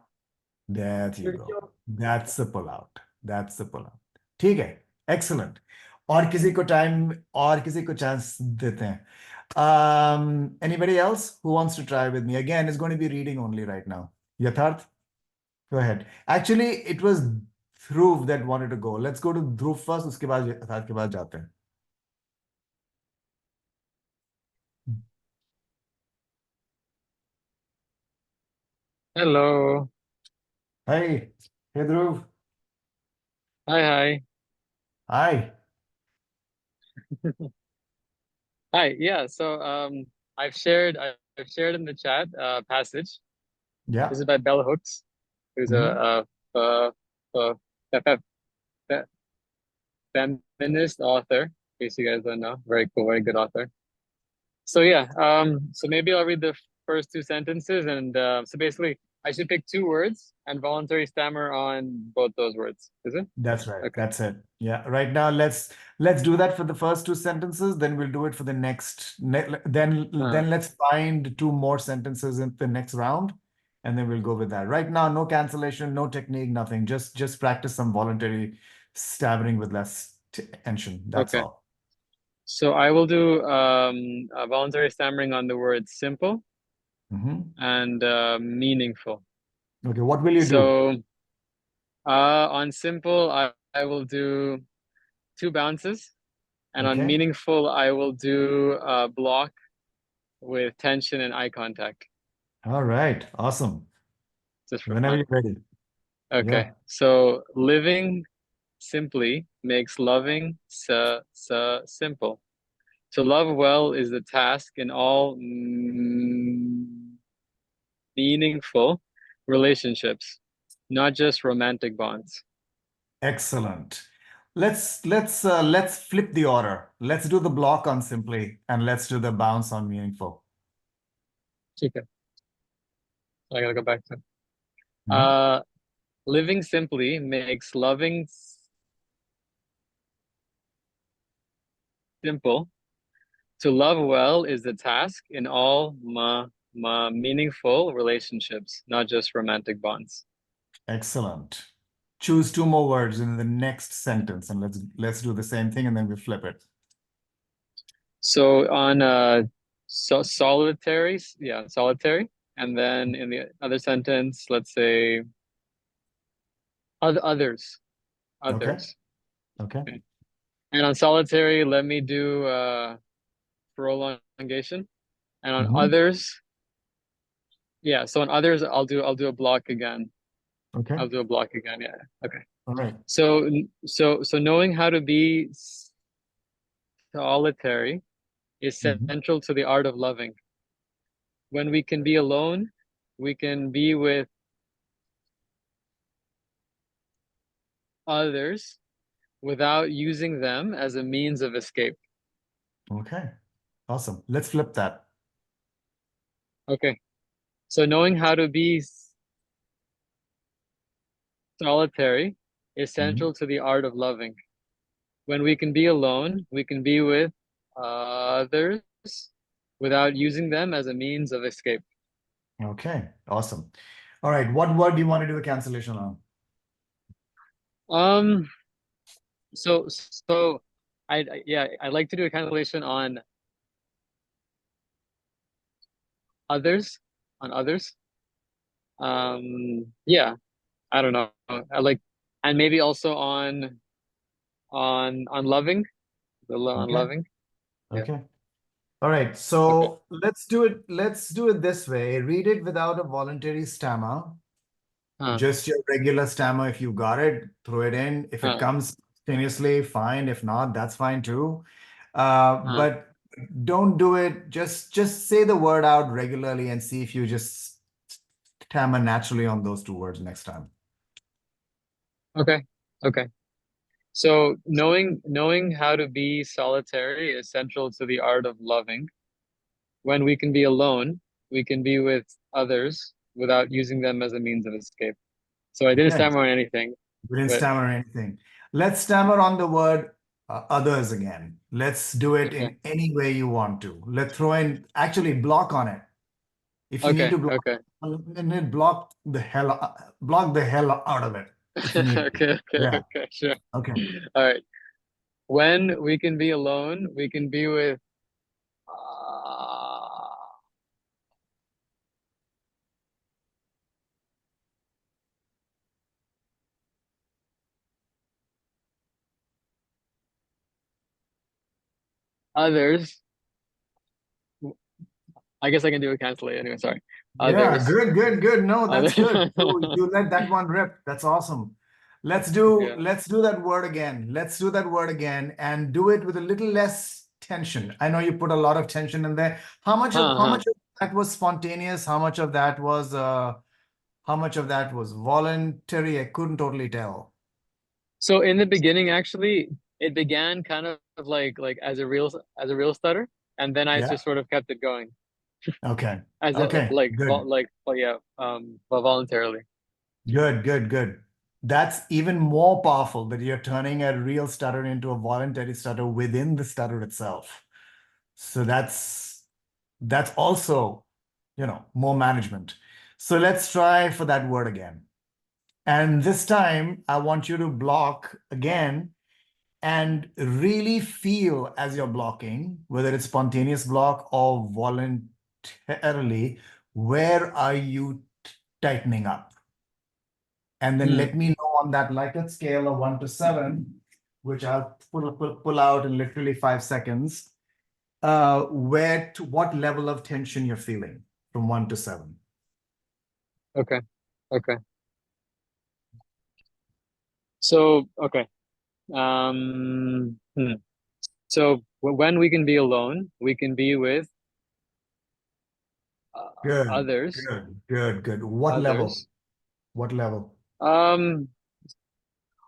There you go. खिड़कियों। That's the pull out. That's the pull out. ठीक है, एक्सलेंट। और किसी को टाइम, और किसी को चांस देते हैं। Anybody else who wants to try with me? Again, it's going to be reading only right now. Yatharth, go ahead. Actually, it was Dhruv that wanted to go. Let's go to Dhruv first, उसके बाद यथार्थ के बाद जाते हैं। Hello. Hey, hey Dhruv. Hi, hi. Hi. Hi. Yeah. So, I've shared in the chat passage. This Yeah. is by Bell Hooks, who's Mm-hmm. a, a, a fe- feminist author. In case you guys don't know, very cool, very good author. So yeah, so maybe I'll read the first two sentences, and so basically, I should pick two words and voluntary stammer on both those words. Is it? That's right. Okay. That's it. Yeah. Right now, let's do that for the first two sentences. Then we'll do it for the then let's find two more sentences in the next round, and then we'll go with that. Right now, no cancellation, no technique, nothing. Just practice some voluntary stammering with less tension. That's Okay. all. So I will do voluntary stammering on the word simple Mhm. and meaningful. Okay. What will you do? So on simple, I will do two bounces, and on Okay. meaningful, I will do a block with tension and eye contact, All right. Awesome. just for Whenever fun. you're ready. Okay. Yeah. So living simply makes loving simple. To love well is the task in all meaningful relationships, not just romantic bonds. Excellent. Let's flip the order. Let's do the block on simply, and let's do the bounce on meaningful. Okay, I gotta go back to Mhm. living simply makes loving simple. To love well is the task in all meaningful relationships, not just romantic bonds. Excellent. Choose two more words in the next sentence, and let's do the same thing, and then we flip it. So on solitary, yeah, solitary, and then in the other sentence, let's say others, Okay. others. Okay. Okay. And on solitary, let me do prolongation, and on Mhm. others, Yeah, so on others, I'll do a block again. Okay. I'll do a block again. Yeah. Okay. All right. So knowing how to be solitary is Mhm. central to the art of loving. When we can be alone, we can be with others without using them as a means of escape. Okay. Awesome. Let's flip that. Okay. So knowing how to be solitary is central to the art of loving. When we can be alone, we can be with others without using them as a means of escape. Okay. Awesome. All right. What word do you want to do a cancellation on? So I like to do a cancellation on others, yeah, I don't know. I like, and maybe also on loving, on Okay. loving. Yeah. Okay. All right. Okay. So let's do it. Let's do it this way. Read it without a voluntary stammer. Just your regular stammer. If you got it, throw it in. If it comes simultaneously, fine. If not, that's fine too. But don't do it. Just say the word out regularly and see if you just stammer naturally on those two words next time. Okay. Okay. So knowing how to be solitary is central to the art of loving. When we can be alone, we can be with others without using them as a means of escape. So I didn't Okay. stammer on anything. We didn't But stammer anything. Let's stammer on the word others again. Let's do it okay. in any way you want to. Let's throw in, actually block on it. If you need to block, Okay. block the hell out of it. If you need to. Okay, Yeah. sure. Okay. All right. When we can be alone, we can be with others. I guess I can do a cancellation anyway. Sorry. Yeah, Others. good. No, that's good. Other. You let that one rip. That's awesome. Let's do that word again. Let's do that word again and do it with a little less tension. I know you put a lot of tension in there. How much of that was spontaneous? How much of that was voluntary? I couldn't totally tell. So in the beginning, actually, it began kind of like as a real stutter, and then I just sort of kept it going. Okay. As Okay. Good. Voluntarily. Good. That's even more powerful that you're turning a real stutter into a voluntary stutter within the stutter itself. So that's also, more management. So let's try for that word again. And this time I want you to block again and really feel as you're blocking, whether it's spontaneous block or voluntarily, where are you tightening up? And then let me know on that Likert scale of 1 to 7, which I'll pull out in literally 5 seconds, what level of tension you're feeling from 1 to 7. Okay. So, okay. So when we can be alone, we can be with others. Good. What level? What level?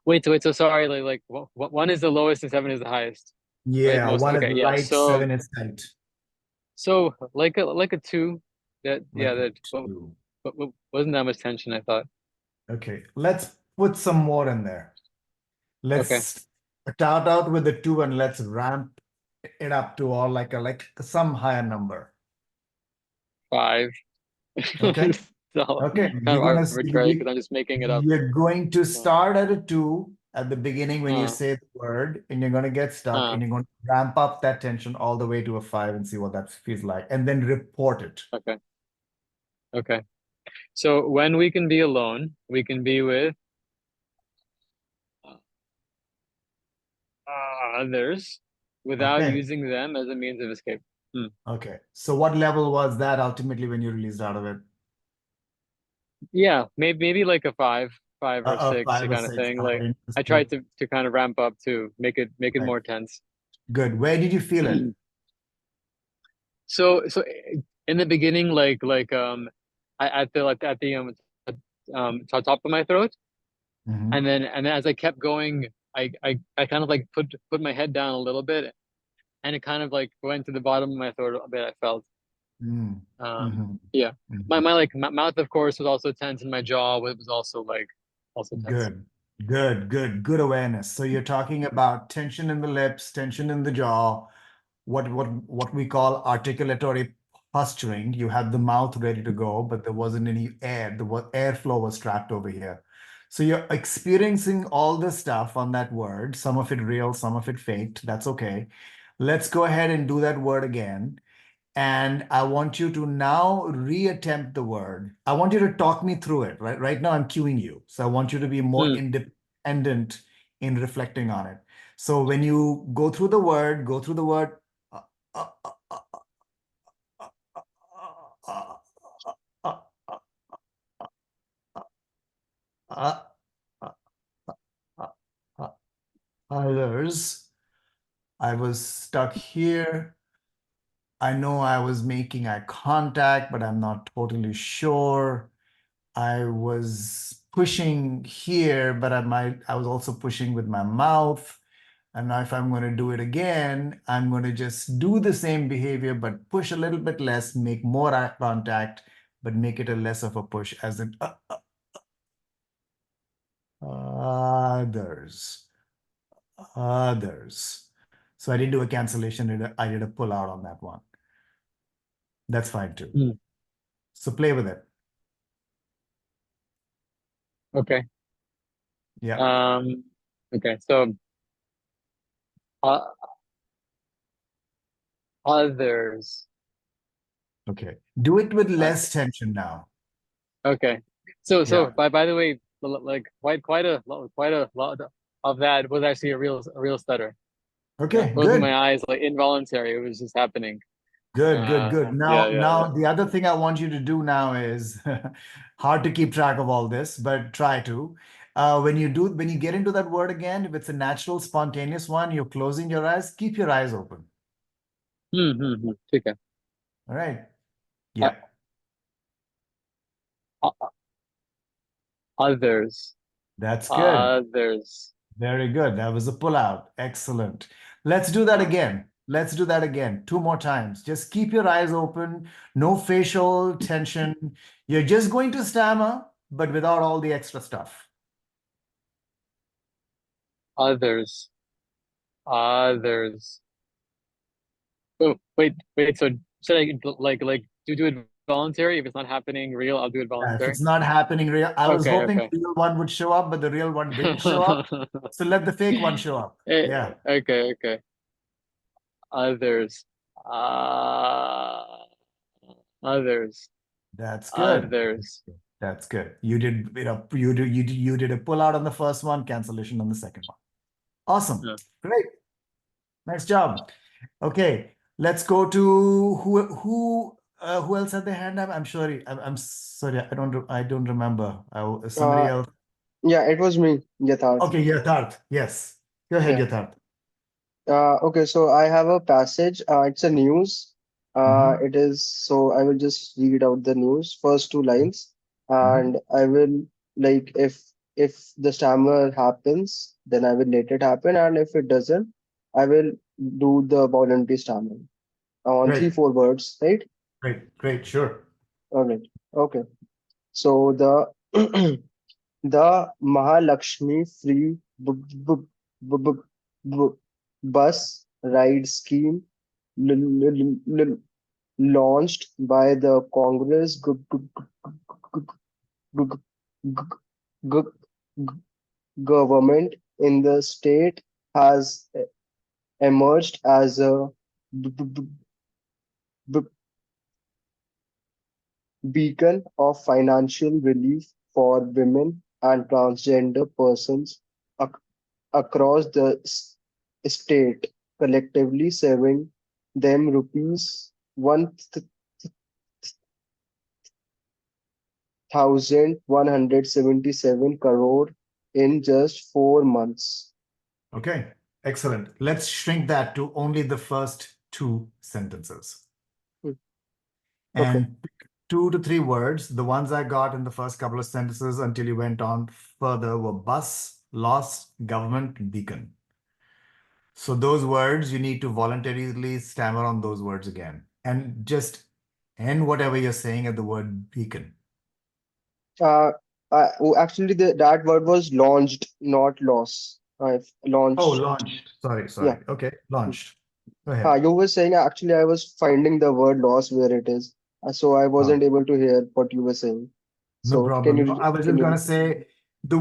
Wait. So sorry. Like 1 is the lowest and 7 is the highest. Right? Yeah, 1 is light, 7 is tight. So like a 2. That Two. wasn't that much tension, I thought. Okay, let's put some more in there. Let's start out with the 2 and let's ramp it up to all like some higher number. 5. Okay. So Okay. kind of arbitrary because I'm just making it up. You're going to start at a 2 at the beginning when you say the word, and you're going to get stuck, and you're going to ramp up that tension all the way to a 5 and see what that feels like, and then report it. Okay. So when we can be alone, we can be with others without using them as a means of escape. Okay. So what level was that ultimately when you released out of it? Yeah, maybe like a five or six, 5 or kind of 6. thing. All right, Like I interesting. tried to kind of ramp up to make it Right. more tense. Good. Where did you feel it? So in the beginning, I feel at the top of my throat, Mhm. and then as I kept going, I kind of like put my head down a little bit, and it kind of like went to the bottom of my throat a bit. I felt. Mm. Mhm. Yeah. My Mhm. my like my mouth, of course, was also tense, and my jaw was also tense. Good, good awareness. So you're talking about tension in the lips, tension in the jaw, what we call articulatory posturing. You had the mouth ready to go, but there wasn't any air. Airflow was trapped over here. So you're experiencing all this stuff on that word, some of it real, some of it faked. That's okay. Let's go ahead and do that word again. And I want you to now reattempt the word. I want you to talk me through it. Right now, I'm cueing you. So I want you to be more Hmm. independent in reflecting on it. So when you go through the word, go through the word. uh, uh, uh, uh, uh, uh, uh, uh, uh, Others. I was stuck here. I know I was making eye contact, but I'm not totally sure. I was pushing here, but I was also pushing with my mouth. And now if I'm going to do it again, I'm going to just do the same behavior, but push a little bit less, make more eye contact, but make it a less of a push, as in others, others. So I didn't do a cancellation. I did a pull out on that one. That's fine too. Hmm. So play with it. Okay. Yeah. Okay. So uh, others. Okay. Do it with Uh, less tension now. okay. So Yeah. by the way, like quite a lot of that was actually a real stutter. You know, Okay, closing good. my eyes, like involuntary. It was just happening. Good, good, good. Yeah, Now the other thing I want you to do now is hard to keep track of all this, but try to. When you get into that word again, if it's a natural, spontaneous one, you're closing your eyes, keep your eyes open. Okay. All right. Uh, Yeah, uh, others. that's good. Others. Very good. That was a pullout. Excellent. Let's do that Uh, again. Let's do that again. 2 more times. Just keep your eyes open. No facial tension. You're just going to stammer, but without all the extra stuff. others. Others. Oh, wait. So should I do it voluntary? If it's not happening real, I'll do it If voluntary. it's not happening real, I was Okay, hoping okay. the real one would show up, but the real one didn't show up. So let the fake one show up. Yeah, Okay. Others. Uh, others. that's good. Others. That's good. You did a pull out on the first one, cancellation on the second one. Awesome. Yeah. Great. Nice job. Okay, let's go to who else had their hand up? I'm sorry. I'm sorry. I don't remember. Somebody Uh, else. yeah, it was me, Yatharth. Okay, Yatharth. Yes. Go ahead, Yeah. Yatharth. Okay, so I have a passage. It's a news. Mhm. It is so I will just read out the news, first two lines, Mhm. and I will like if the stammer happens, then I will let it happen, and if it doesn't, I will do the voluntary stammer on three, Great, four words, right? great, sure. All right. Okay. So the the Mahalakshmi free b- b- b- bus ride scheme l- l- l- launched by the Congress government in the state has emerged as a b- b- b- beacon of financial relief for women and transgender persons ac- across the state, collectively saving them rupees 1 177 crore in just 4 months. Okay, excellent. Let's shrink that to only the first two sentences. Hmm. Okay. And pick 2 to 3 words. The ones I got in the first couple of sentences until you went on further were bus, loss, government, beacon. So those words, you need to voluntarily stammer on those words again. And just end whatever you're saying at the word beacon. Actually, that word was launched, not loss. I've Oh, launched. launched. Yeah. Sorry. Okay, launched. Go ahead. You were saying actually I was finding the word loss where it is, so I wasn't able to hear what you were saying. No So can problem. No, you I was can just you gonna repeat? say the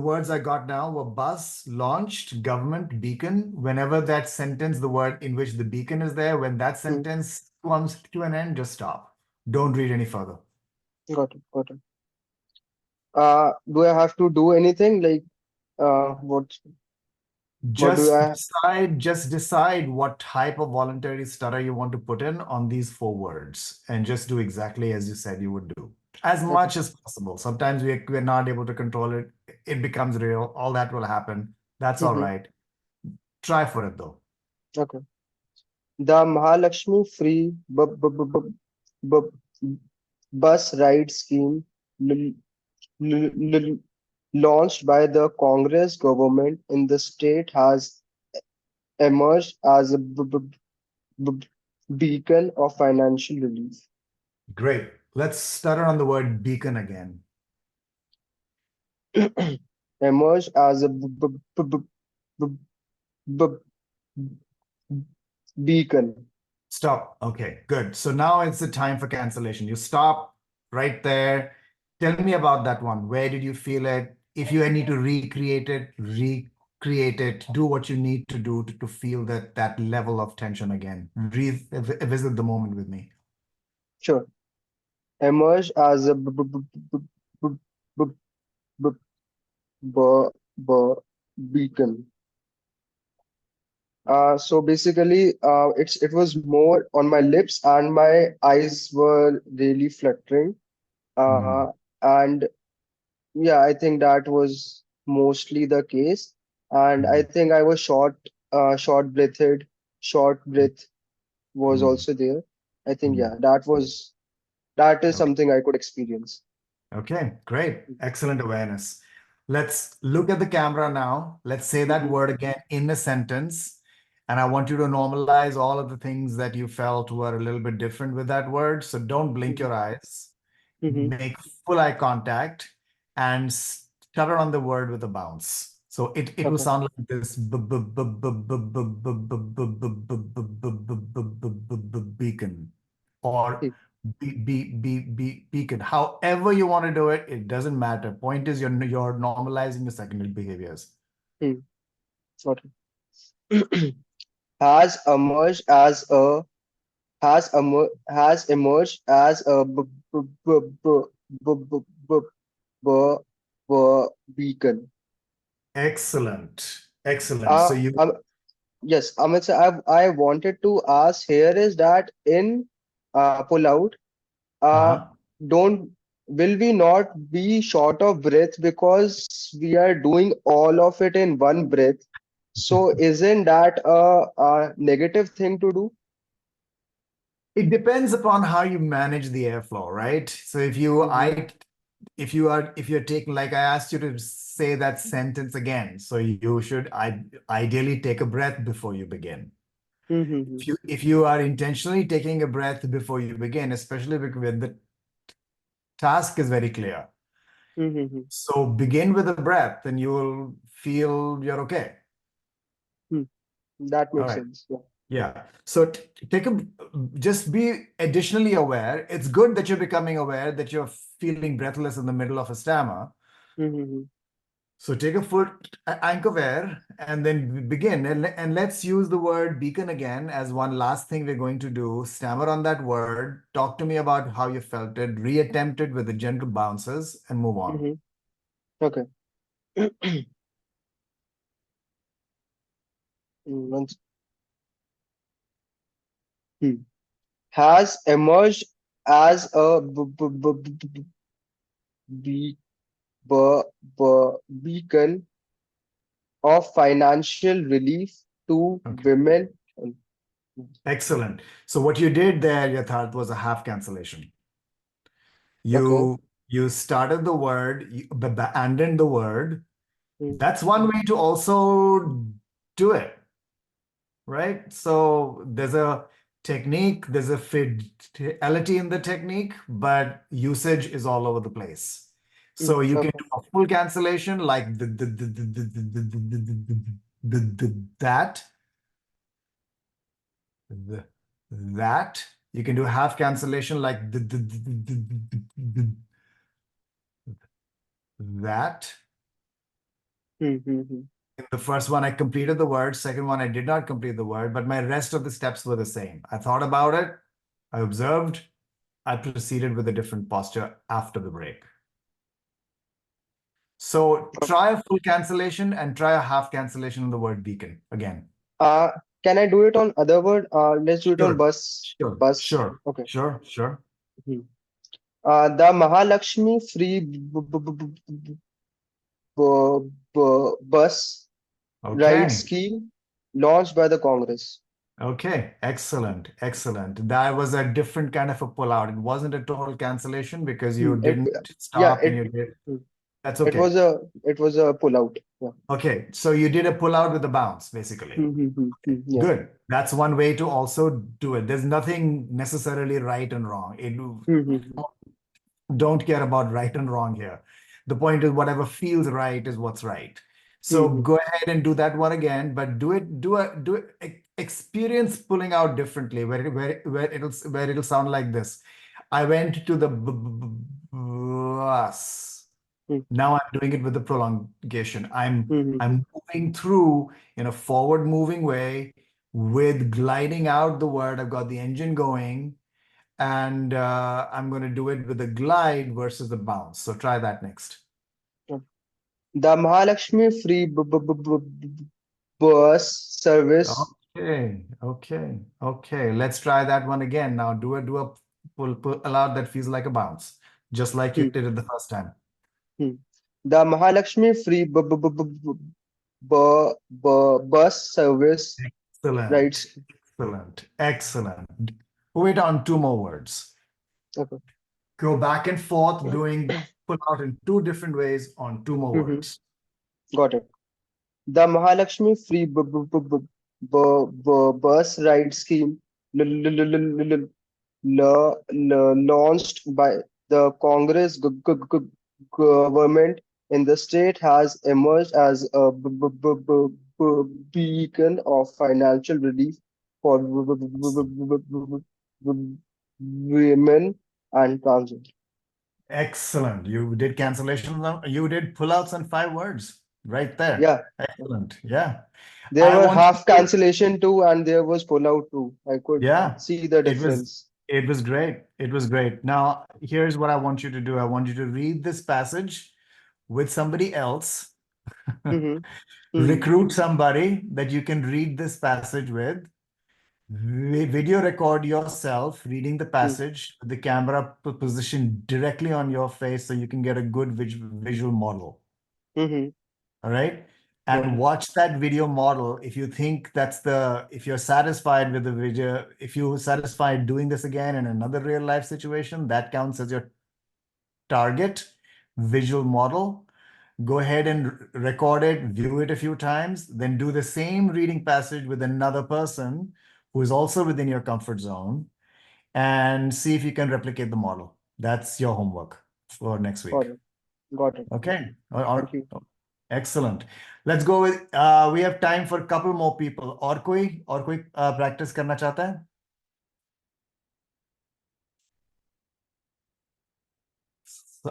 words I got now were bus, launched, government, beacon. Whenever that sentence, the word in which the beacon is there, when that Hmm. sentence comes to an end, just stop. Don't read any further. Got it. Got it. Do I have to do anything like what do I? Just decide what type of voluntary stutter you want to put in on these 4 words, and just do exactly as you said you would do. As Okay. much as possible. Sometimes we're not able to control it. It becomes real. All that will happen. That's all Mm-hmm. right. Try for it though. Okay. The Mahalakshmi free bus ride scheme l- l- launched by the Congress government in the state has emerged as a b- beacon of financial relief. Great. Let's stutter on the word beacon again. Emerged as a b- b- beacon. Stop. Okay, good. So now it's the time for cancellation. You stop right there. Tell me about that one. Where did you feel it? If you need to recreate it, do what you need to do to feel that level of tension again. Revisit the moment with me. Sure. Emerged as a b- b- b- beacon. So basically, it was more on my lips and my eyes were really fluttering. Hmm. And yeah, I think that was mostly the case. And I Hmm. think I was short breathed, short breath was Hmm. also there. I think Hmm. yeah, that is Okay. something I could experience. Okay, great. Excellent awareness. Let's look at the camera now. Let's say that Mm-hmm. word again in a sentence. And I want you to normalize all of the things that you felt were a little bit different with that word. So don't blink your eyes. Mm-hmm. Make full eye contact and stutter on the word with a bounce. So it will Okay. sound like this beacon or beacon. However you want to do it, it doesn't matter. Point is you're normalizing the secondary behaviors. Hmm. Okay. Has emerged as a has emerged as a b- b- b- b- beacon. Excellent. Excellent. Uh, So you um, yes, Amit sir, I wanted to ask here is that in Pullout, uh, uh-huh. don't will we not be short of breath because we are doing all of it in one breath? So isn't that a negative thing to do? It depends upon how you manage the airflow, right? So Mm-hmm. if you're taking, like I asked you to say that sentence again, so you should ideally take a breath before you begin. Mm-hmm. If you are intentionally taking a breath before you begin, especially when the task is very clear, Mm-hmm. so begin with a breath and you will feel you're okay. That All makes right. sense. Yeah. Yeah. So just be additionally aware. It's good that you're becoming aware that you're feeling breathless in the middle of a stammer. Mm-hmm. So take a foot anchor there and then begin. And let's use the word beacon again as one last thing we're going to do. Stammer on that word. Talk to me about how you felt it. Reattempt it with the gentle bounces and move on. Mm-hmm. Okay. Once- hmm. Has emerged as a be- be- beacon of financial relief to Okay. women. Excellent. So what you did there, Yatharth, was a half cancellation. Okay. You started the word, you abandoned the word. Hmm. That's one way to also do it, right? So there's a technique, there's a fidelity in the technique, but usage is all over the place. So you can Okay. do a full cancellation like that, that. You can do half cancellation like that. Hmm. In the first one, I completed the word. Second one, I did not complete the word, but my rest of the steps were the same. I thought about it. I observed. I proceeded with a different posture after the break. So try a full cancellation and try a half cancellation on the word beacon again. Uh, can I do it on other word? Let's do it on Sure, bus. sure, Bus. sure, Okay. sure, sure. Hmm. The Mahalakshmi free bus ride Okay. scheme launched by the Congress. Okay, excellent, excellent. That was a different kind of a pullout. It wasn't a total cancellation because you It didn't yeah stop and it you did. hmm. That's it okay. was a pull out. Yeah. Okay, so you did a pullout with a bounce, basically. Yeah. Good. That's one way to also do it. There's nothing necessarily right and wrong. Don't care about right and wrong here. The point is whatever feels right is what's right. So go ahead and do that one again, but experience pulling out differently where it'll sound like this. I went to the bus. Now I'm doing it with the prolongation. I'm moving through in a forward moving way with gliding out the word. I've got the engine going and I'm going to do it with a glide versus the bounce. So try that next. The Mahalakshmi free bus service. Okay, okay, okay. Let's try that one again. Now do a pull out that feels like a bounce, just like you Hmm. did it the first time. The Mahalakshmi free bus service Excellent, rides. excellent, excellent. Wait on two more words. Okay. Go back and forth doing pull out in two different ways on two more words. Got it. The Mahalakshmi free bus ride scheme launched by the Congress government in the state has emerged as a beacon of financial relief for women and transgender. Excellent. You did cancellations. You did pullouts in 5 words right there. Yeah, Excellent. Yeah. there I were want you half to, cancellation too, and there was pullout too. I could yeah, see the it was difference. it was great. It was great. Now, here's what I want you to do. I want you to read this passage with somebody else. Hmm. Recruit somebody that you can read this passage with. Video record yourself reading the passage with the camera positioned directly on your face so you can get a good visual model. Hmm. All right. And watch that video model. If you think if you're satisfied with the video, if you're satisfied doing this again in another real life situation, that counts as your target visual model. Go ahead and record it, view it a few times, then do the same reading passage with another person who is also within your comfort zone and see if you can replicate the model. That's your homework for next week. Got it. Got it. Okay. Thank you. Excellent. Let's go with we have time for a couple more people. और कोई practice करना चाहता है?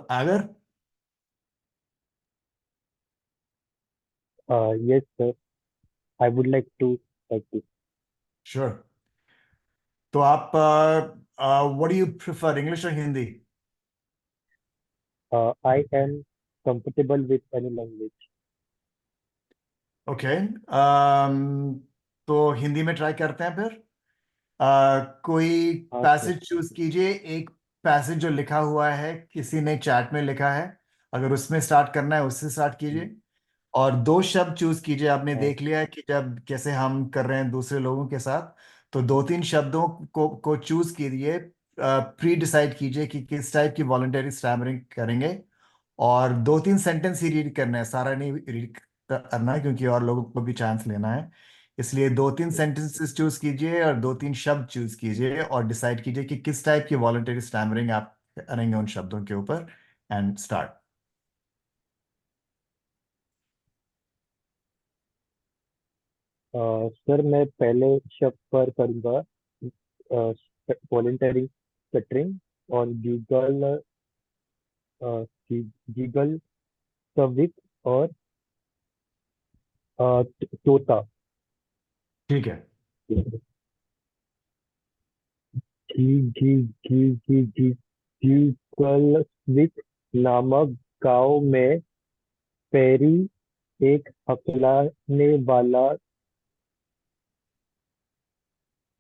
Agar? Yes, sir. I would like to practice. Sure. तो आप what do you prefer, English or Hindi? I am comfortable with any language. Okay. तो हिंदी में try करते हैं फिर कोई हाँ सर. पैसेज चूज कीजिए एक पैसेज जो लिखा हुआ है किसी ने चैट में लिखा है, अगर उसमें स्टार्ट करना है उससे स्टार्ट कीजिए। और दो शब्द चूज कीजिए। आपने देख लिया है कि जब कैसे हम कर रहे हैं दूसरे लोगों के साथ, तो दो तीन शब्दों को चूज कीजिए। प्री डिसाइड कीजिए कि किस टाइप की वॉलंटरी स्टैमरिंग करेंगे। और दो तीन सेंटेंस ही रीड करना है, सारा नहीं रीड करना है, क्योंकि और लोगों को भी चांस लेना है। इसलिए दो तीन सेंटेंसेस चूज कीजिए और दो तीन शब्द चूज कीजिए और डिसाइड कीजिए कि किस टाइप की वॉलंटरी स्टैमरिंग आप करेंगे उन शब्दों के ऊपर। And start. सर मैं पहले शब्द पर करूँगा वॉलेंटरी कटरिंग और गीगल गीगल सविक और तोता। ठीक है। गी गी गी गी गी गीगल सविक नामक गांव में पैरी एक हकलाने वाला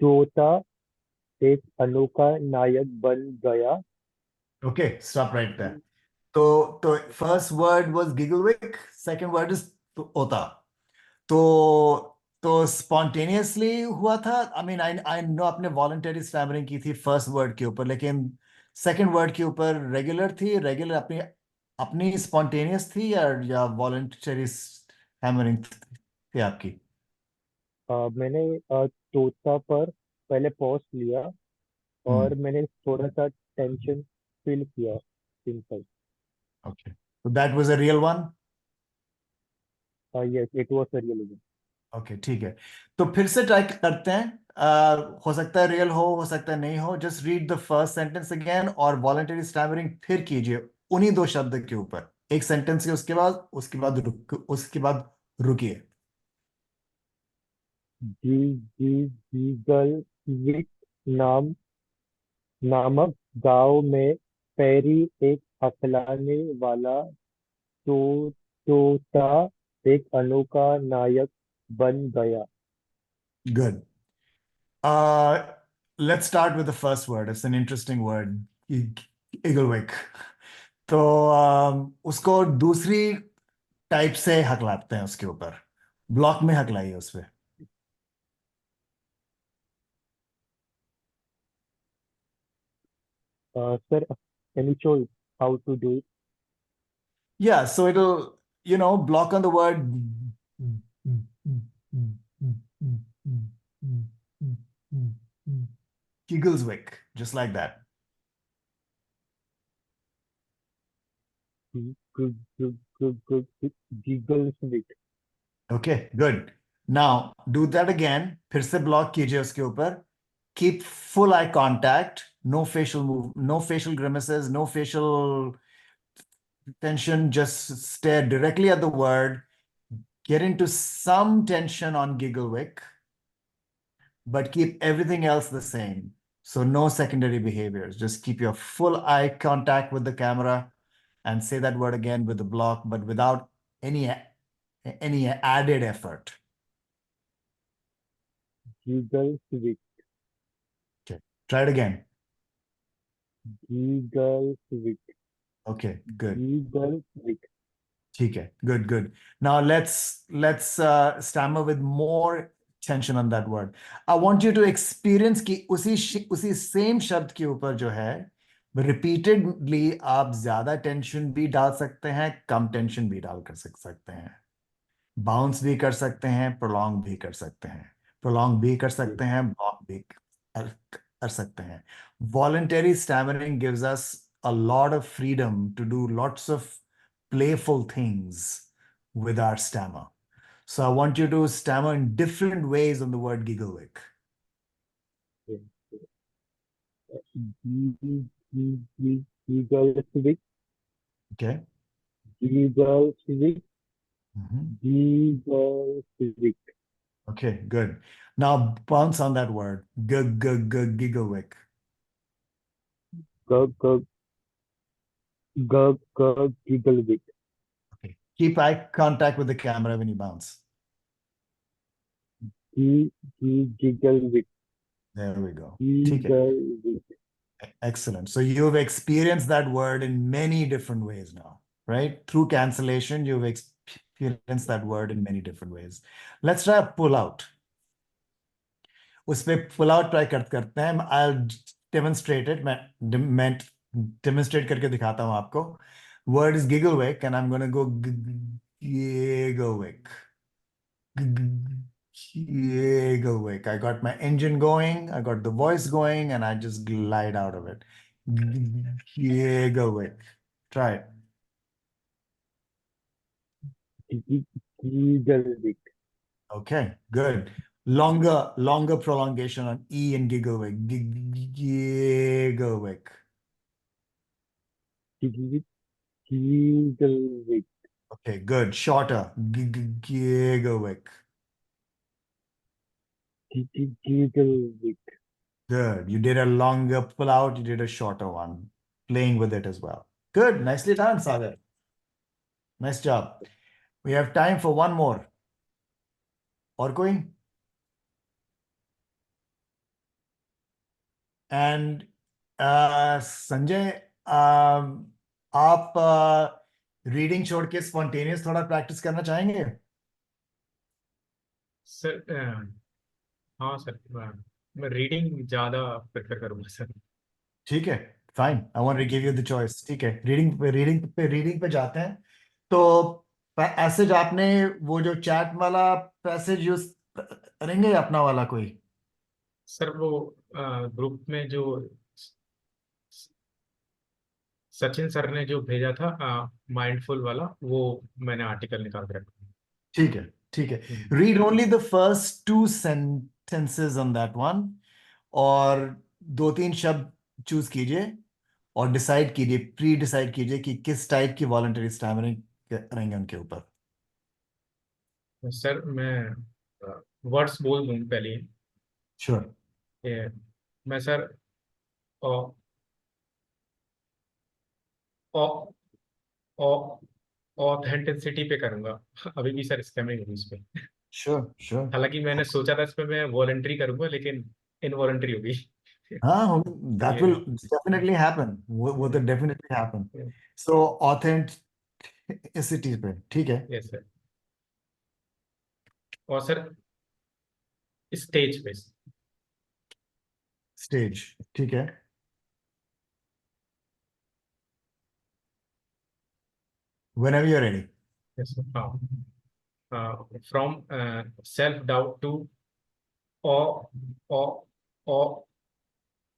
तोता एक अनोखा नायक बन गया। Okay, stop right there. तो first word was gigglewick, second word is ota. तो तो स्पॉन्टेनियसली हुआ था। I mean I I know आपने वॉलंटरी स्टैमरिंग की थी फर्स्ट वर्ड के ऊपर, लेकिन सेकंड वर्ड के ऊपर रेगुलर थी। रेगुलर अपनी अपनी स्पॉन्टेनियस थी या वॉलंटरी स्टैमरिंग थी आपकी? मैंने तोता पर पहले पॉज लिया और मैंने थोड़ा सा टेंशन फील किया इनसाइड। ओके, तो that was a real one. Yes it was realism. Okay, ठीक है। तो फिर से ट्राई करते हैं। हो सकता है रियल हो सकता है नहीं हो। Just read the first sentence again और वॉलंटरी स्टैमरिंग फिर कीजिए उन्हीं दो शब्द के ऊपर, एक सेंटेंस के उसके बाद रुकिए। जी जी गीगल विक नाम नामक गांव में पैरी एक हकलाने वाला तो तोता एक अनोखा नायक बन गया। Good. Let's start with the first word. It's an interesting word, igglewick. तो उसको दूसरी टाइप से हकलाते हैं उसके ऊपर। ब्लॉक में हकलाइए उस पे। Sir any choice how to do it? Yeah, so it'll, block on the word Giggleswick, just like that. Good, good, good, good, good. Giggle with. Okay, good. Now do that again. फिर से block कीजिए उसके ऊपर. Keep full eye contact. No facial move, no facial grimaces, no facial tension. Just stare directly at the word. Get into some tension on Gigglewick, but keep everything else the same. So no secondary behaviors. Just keep your full eye contact with the camera and say that word again with the block, but without any added effort. Giggle with. Okay, try it again. Giggle with. Okay, good. Giggle with. ठीक है, good. Now let's stammer with more tension on that word. I want you to experience कि उसी same शब्द के ऊपर जो है repeatedly आप ज्यादा टेंशन भी डाल सकते हैं, कम टेंशन भी डाल कर सकते हैं। बाउंस भी कर सकते हैं, प्रोलॉन्ग भी कर सकते हैं। प्रोलॉन्ग भी कर सकते हैं, ब्लॉक भी कर सकते हैं। Voluntary stammering gives us a lot of freedom to do lots of playful things with our stammer. So I want you to stammer in different ways on the word gigglewick. Giggle with. Okay? Giggle with. Mhm. Giggle with. Okay, good. Now bounce on that word. Gigglewick. Gug gug gug gug giggle with. Okay. Keep eye contact with the camera when you bounce. Giggle with. There we go. ठीक है। Giggle with. Excellent. So you've experienced that word in many different ways now, right? Through cancellation, you've experienced that word in many different ways. Let's try pull out. उस पे pull out try करते हैं. I'll demonstrate it. मैं demonstrate करके दिखाता हूँ आपको. Word is gigglewick, and I'm going to go gigglewick. Gigglewick. I got my engine going, I got the voice going, and I just glide out of it. Gigglewick. Try it. Gigglewick. Okay, good. Longer prolongation on E and gigglewick. Gigglewick. Gigglewick. Okay, good. Shorter. Gigglewick. Gigglewick. Good. You did a longer pull out, you did a shorter one. Playing with it as well. Good. Nicely done, Sagar. Nice job. We have time for one more. और कोई? And Sanjay, आप reading छोड़ के spontaneous थोड़ा practice करना चाहेंगे? Sir हाँ sir, मैं रीडिंग ज्यादा प्रेफर करूंगा सर. ठीक है, fine. I want to give you the choice. ठीक है, रीडिंग पे जाते हैं. तो पैसेज आपने वो जो चैट वाला पैसेज यूज करेंगे, अपना वाला कोई? सर वो ग्रुप में जो सचिन सर ने जो भेजा था माइंडफुल वाला, वो मैंने आर्टिकल निकाल के रखा. ठीक है, ठीक है. Read only the first 2 sentences on that one, और 2-3 शब्द चूज कीजिए और डिसाइड कीजिए, प्री डिसाइड कीजिए कि किस टाइप की वॉलंटरी स्टैमरिंग करेंगे उनके ऊपर. सर मैं वर्ड्स बोल दूं पहले. श्योर. ये मैं सर ऑथेंटिसिटी पे करूंगा. अभी भी सर स्कैमिंग होगी इस पे. Sure, sure. हालांकि मैंने सोचा था इस पे मैं वॉलंटरी करूंगा, लेकिन इनवॉलंटरी होगी. हाँ, that will ये definitely happen. वो तो definitely happen. So authenticity पे, ठीक है. Yes sir. और सर स्टेज पे. स्टेज, ठीक है. Whenever you're ready. Yes sir. हाँ. From self doubt to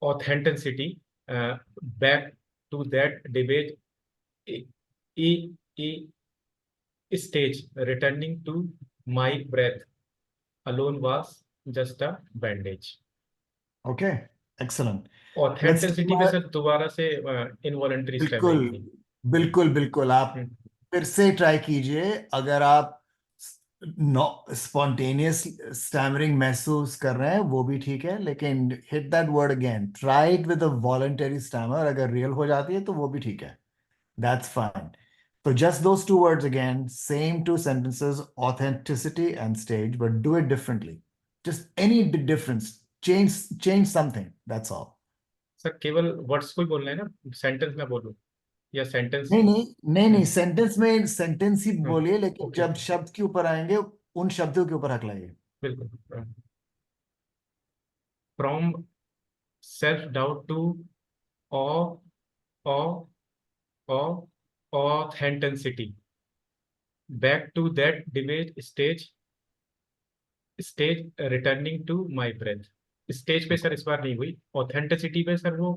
authenticity, back to that debate stage, returning to my breath alone was just a bandage. Okay, excellent. Authenticity पे sir दोबारा से involuntary बिल्कुल, stammering. बिल्कुल. आप फिर से ट्राई कीजिए. अगर आप स्पॉन्टेनियस स्टैमरिंग महसूस कर रहे हैं, वो भी ठीक है, लेकिन hit that word again. Try it with a voluntary stammer. अगर रियल हो जाती है तो वो भी ठीक है. That's fine. So just those 2 words again, same 2 sentences, authenticity and stage, but do it differently. Just any difference. Change something. That's all. Sir केवल वर्ड्स को ही बोलना है ना, सेंटेंस में बोलूं या सेंटेंस? नहीं, सेंटेंस में सेंटेंस ही बोलिए, लेकिन ओके. जब शब्द के ऊपर आएंगे, उन शब्दों के ऊपर हक लाइए. बिल्कुल. फ्रॉम सेल्फ डाउट टू ऑ ऑ authenticity, back to that debate stage, returning to my breath. Stage पे सर इस बार नहीं हुई. ऑथेंटिसिटी पे सर वो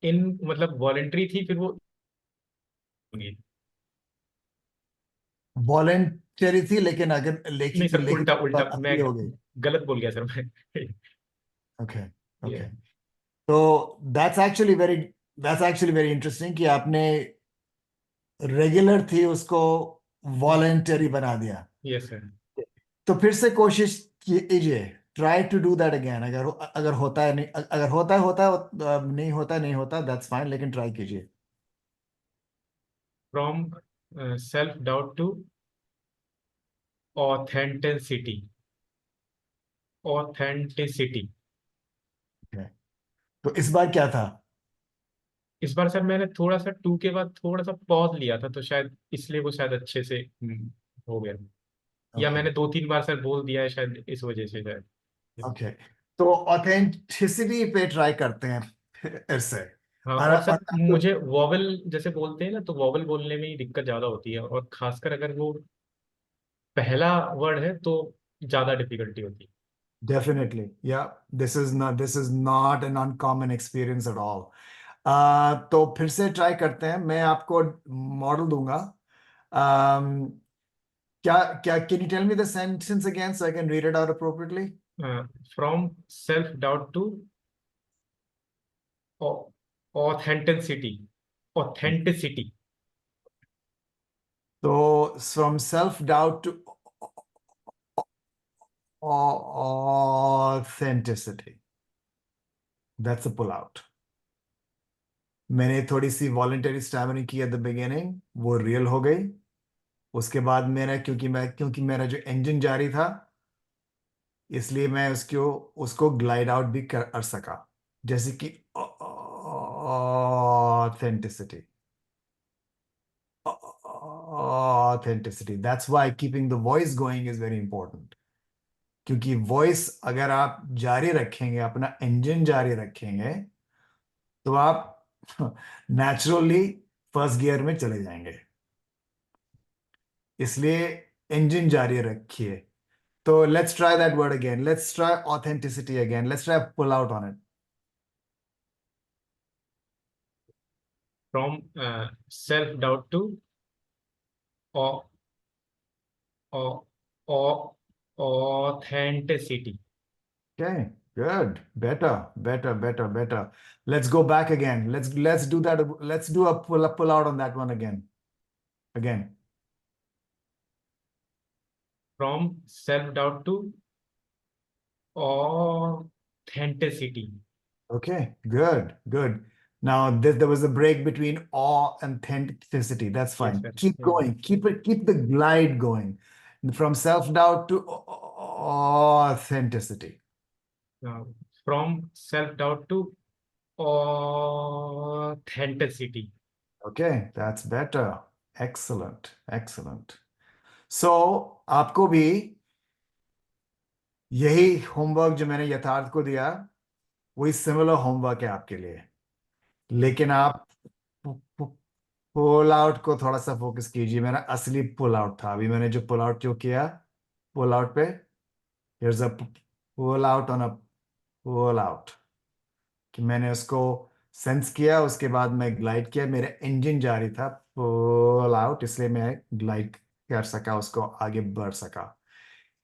इन मतलब वॉलेंट्री थी, फिर वो वॉलेंटरी थी, लेकिन नहीं सर, उल्टा उल्टा मैं हो गई. गलत बोल गया सर मैं. ओके. Yeah. तो that's actually very interesting कि आपने रेगुलर थी उसको वॉलेंटरी बना दिया. Yes sir. तो फिर से कोशिश कीजिए. Try to do that again. अगर होता है, नहीं अगर होता है, नहीं होता, दैट्स फाइन, लेकिन ट्राई कीजिए. From self doubt to authenticity. तो इस बार क्या था? इस बार सर मैंने थोड़ा सा 2 के बाद थोड़ा सा पॉज लिया था, तो शायद इसलिए वो शायद अच्छे से हो गया, या ओके मैंने 2-3 बार सर बोल दिया है शायद, इस वजह से शायद। ओके। तो ऑथेंटिसिटी पे ट्राई करते हैं फिर से। हाँ, और, और सर और मुझे वॉवल जैसे बोलते हैं ना, तो वॉवल बोलने में ही दिक्कत ज्यादा होती है, और खासकर अगर वो पहला वर्ड है तो ज्यादा डिफिकल्टी होती है। definitely, yeah, this is not an uncommon experience at all. तो फिर से ट्राई करते हैं, मैं आपको मॉडल दूंगा। um, क्या क्या can you tell me the sentence again so I can read it out appropriately? From self doubt to authenticity, authenticity. तो from self doubt to authenticity, that's a pull out. मैंने थोड़ी सी voluntary stammering की at the beginning, वो real हो गई। उसके बाद मैंने क्योंकि मेरा जो इंजन जारी था, इसलिए मैं उसको उसको ग्लाइड आउट भी कर सका, जैसे कि authenticity, authenticity. That's why keeping the voice going is very important, क्योंकि वॉइस अगर आप जारी रखेंगे, अपना इंजन जारी रखेंगे, तो आप नेचुरली फर्स्ट गियर में चले जाएंगे। इसलिए इंजन जारी रखिए। तो let's try that word again, let's try authenticity again, let's try pull out on it. From self doubt to authenticity. Okay, good. Better. Let's go back again. Let's do that. Let's do a pull out on that one again. Again. From self doubt to authenticity. Okay, good. Now there was a break between awe and authenticity. That's yes fine. Sir. Keep going. Keep the glide going. From self-doubt to authenticity. From self doubt to authenticity. Okay, that's better. Excellent. So, आपको भी यही homework जो मैंने यथार्थ को दिया, वही similar homework है आपके लिए। लेकिन आप पुल आउट को थोड़ा सा फोकस कीजिए। मेरा असली पुल आउट था, अभी मैंने जो पुल आउट जो किया, पुल आउट पे here's a pull out on a pull out, कि मैंने उसको सेंस किया, उसके बाद मैं ग्लाइड किया, मेरा इंजन जारी था, पुल आउट, इसलिए मैं ग्लाइड कर सका, उसको आगे बढ़ सका।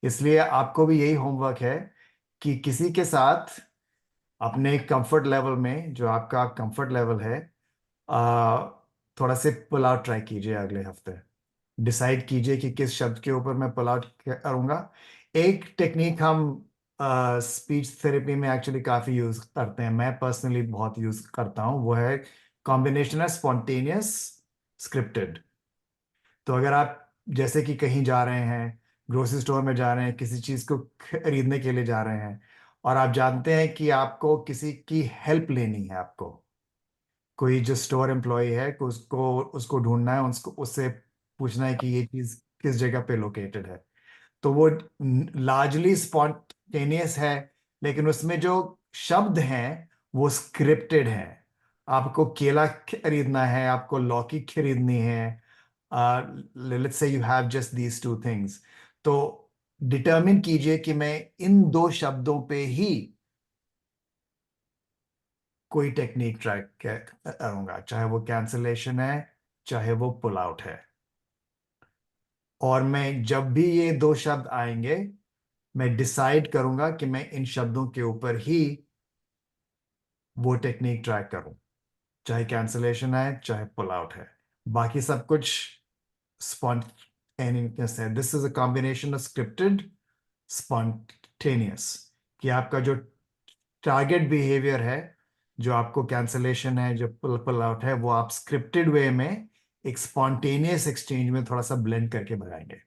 इसलिए आपको भी यही होमवर्क है कि किसी के साथ अपने कंफर्ट लेवल में, जो आपका कंफर्ट लेवल है, आ, थोड़ा से पुल आउट ट्राई कीजिए। अगले हफ्ते डिसाइड कीजिए कि किस शब्द के ऊपर मैं पुल आउट करूंगा। एक टेक्निक हम स्पीच थेरेपी में एक्चुअली काफी यूज करते हैं, मैं पर्सनली बहुत यूज करता हूँ, वो है कॉम्बिनेशन है स्पॉन्टेनियस स्क्रिप्टेड। तो अगर आप जैसे कि कहीं जा रहे हैं, ग्रोसरी स्टोर में जा रहे हैं, किसी चीज को खरीदने के लिए जा रहे हैं, और आप जानते हैं कि आपको किसी की हेल्प लेनी है, आपको कोई जो स्टोर एम्प्लॉय है, उसको उसको ढूंढना है, उसको उससे पूछना है कि ये चीज किस जगह पे लोकेटेड है। तो वो लार्जली स्पॉन्टेनियस है, लेकिन उसमें जो शब्द हैं वो स्क्रिप्टेड हैं। आपको केला खरीदना है, आपको लौकी खरीदनी है, let's say you have just these two things. तो डिटर्मिन कीजिए कि मैं इन दो शब्दों पे ही कोई टेक्निक ट्राई करूंगा, चाहे वो कैंसलेशन है, चाहे वो पुल आउट है। और मैं जब भी ये दो शब्द आएंगे, मैं डिसाइड करूंगा कि मैं इन शब्दों के ऊपर ही वो टेक्निक ट्राई करूं, चाहे कैंसलेशन है, चाहे पुल आउट है। बाकी सब कुछ स्पॉन्टेनियस है। This is a combination of scripted, spontaneous, कि आपका जो टारगेट बिहेवियर है, जो आपको कैंसलेशन है, जो पुल आउट है, वो आप स्क्रिप्टेड वे में एक स्पॉन्टेनियस एक्सचेंज में थोड़ा सा ब्लेंड करके बनाएंगे।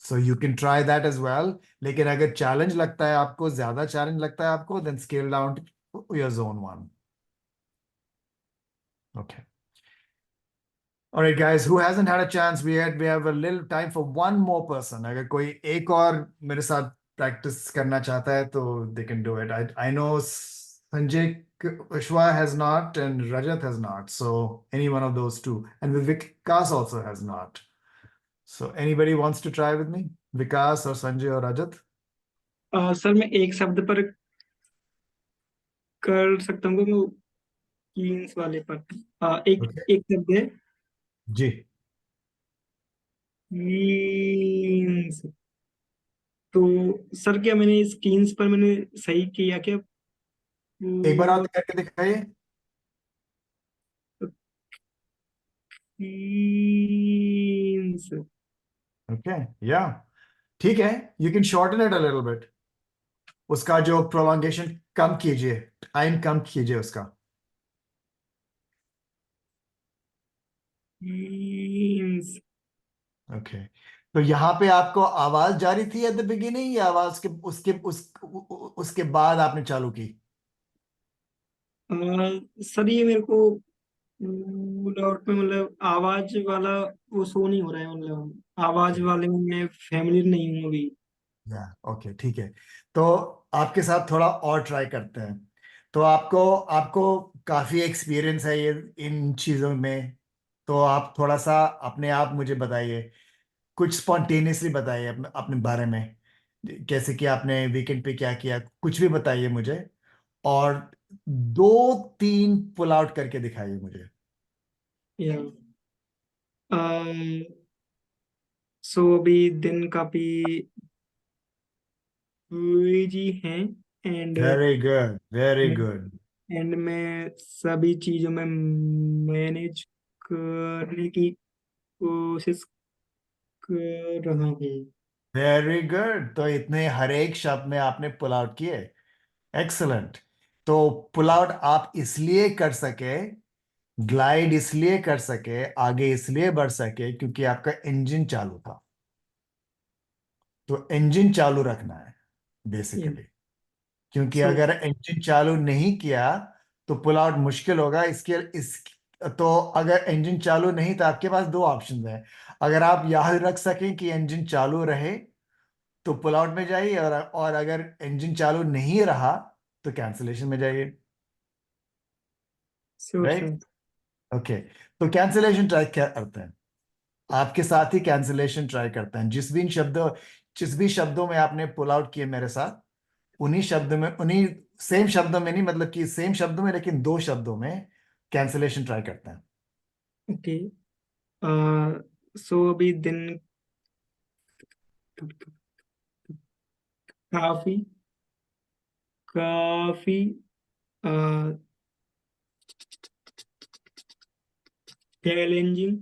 So you can try that as well. लेकिन अगर challenge लगता है आपको, ज्यादा challenge लगता है आपको, then scale down to your zone 1. Okay. All right, guys, who hasn't had a chance? We have a little time for one more person. अगर कोई एक और मेरे साथ practice करना चाहता है तो they can do it. I know Sanjay Vishwa has not and Rajat has not. So any one of those two. And Vikas also has not. So anybody wants to try with me? Vikas or Sanjay or Rajat? Sir मैं एक शब्द पर कर सकता हूँ मैं Keynes वाले पर। एक Okay. एक शब्द है जी। कीन्स। तो सर क्या मैंने इस कीन्स पर मैंने सही किया क्या? एक बार आप पूरा करके दिखाइए। कीन्स। Okay. Yeah. ठीक है। You can shorten it a little bit. उसका जो prolongation कम कीजिए, टाइम कम कीजिए उसका। कीन्स। ओके। तो यहाँ पे आपको आवाज जारी थी एट द बिगिनिंग या आवाज के उसके बाद आपने चालू की? सर ये मेरे को आउट में मतलब आवाज वाला वो शो नहीं हो रहा है, मतलब आवाज वाले में मैं फैमिली नहीं हूँ अभी। या ओके, ठीक है। तो आपके साथ थोड़ा और ट्राई करते हैं। तो आपको आपको काफी एक्सपीरियंस है ये इन चीजों में। तो आप थोड़ा सा अपने आप मुझे बताइए, कुछ स्पॉन्टेनियसली बताइए अपने अपने बारे में। कैसे कि आपने वीकेंड पे क्या किया, कुछ भी बताइए मुझे। और 2-3 पुल आउट करके दिखाइए मुझे। या सो अभी दिन काफी बिजी हैं and very good, very good. And मैं सभी चीजों में मैनेज करने की कोशिश कर रहा हूँ। Very good. तो इतने हर एक शब्द में आपने पुल आउट किए। एक्सलेंट। तो पुल आउट आप इसलिए कर सके, ग्लाइड इसलिए कर सके, आगे इसलिए बढ़ सके क्योंकि आपका इंजन चालू था। तो इंजन चालू रखना है बेसिकली। क्योंकि सो अगर इंजन चालू नहीं किया तो पुल आउट मुश्किल होगा। इस तो अगर इंजन चालू नहीं तो आपके पास दो ऑप्शन है। अगर आप याद रख सकें कि इंजन चालू रहे तो पुल आउट में जाइए, और अगर इंजन चालू नहीं रहा तो कैंसिलेशन में जाइए। सो राइट। Sir okay. तो कैंसिलेशन ट्राई क्या करते हैं? आपके साथ ही कैंसिलेशन ट्राई करते हैं। जिस भी शब्दों में आपने पुल आउट किए मेरे साथ, उन्हीं शब्दों में, उन्हीं सेम शब्दों में नहीं, मतलब कि सेम शब्दों में लेकिन दो शब्दों में कैंसिलेशन ट्राई करते हैं। ओके। सो अभी दिन काफी काफी चैलेंजिंग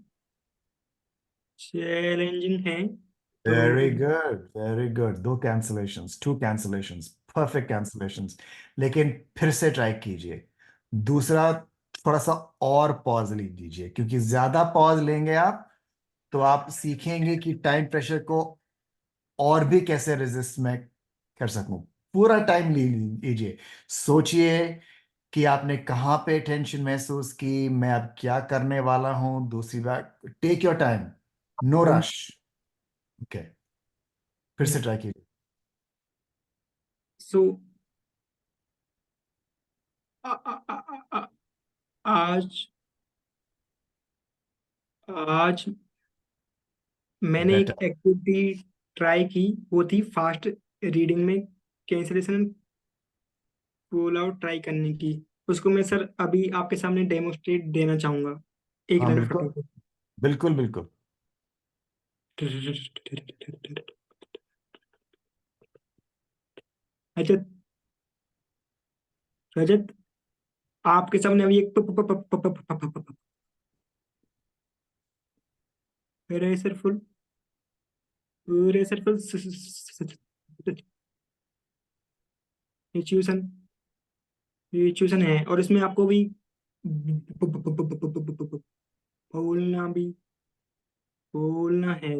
चैलेंजिंग है तो वेरी गुड, वेरी गुड। दो कैंसिलेशंस, 2 कैंसिलेशंस, परफेक्ट कैंसिलेशंस। लेकिन फिर से ट्राई कीजिए। दूसरा, थोड़ा सा और पॉज लीजिए, क्योंकि ज्यादा पॉज लेंगे आप तो आप सीखेंगे कि टाइम प्रेशर को और भी कैसे रेजिस्ट मैं कर सकूं। पूरा टाइम लीजिए, सोचिए कि आपने कहाँ पे टेंशन महसूस की, मैं अब क्या करने वाला हूं। दूसरी बात, take your time, no rush. Okay, फिर से ट्राई कीजिए। सो आज आज मैंने एक बेटर। एक्टिविटी ट्राई की, वो थी फास्ट रीडिंग में कैंसलेशन पुल आउट ट्राई करने की। उसको मैं सर अभी आपके सामने डेमोस्ट्रेट देना चाहूंगा, एक हाँ मिनट बिल्कुल, फटाफट। बिल्कुल बिल्कुल। रजत रजत आपके सामने अभी एक रेसरफुल रेसरफुल सिचुएशन सिचुएशन है, और इसमें आपको भी बोलना भी बोलना है।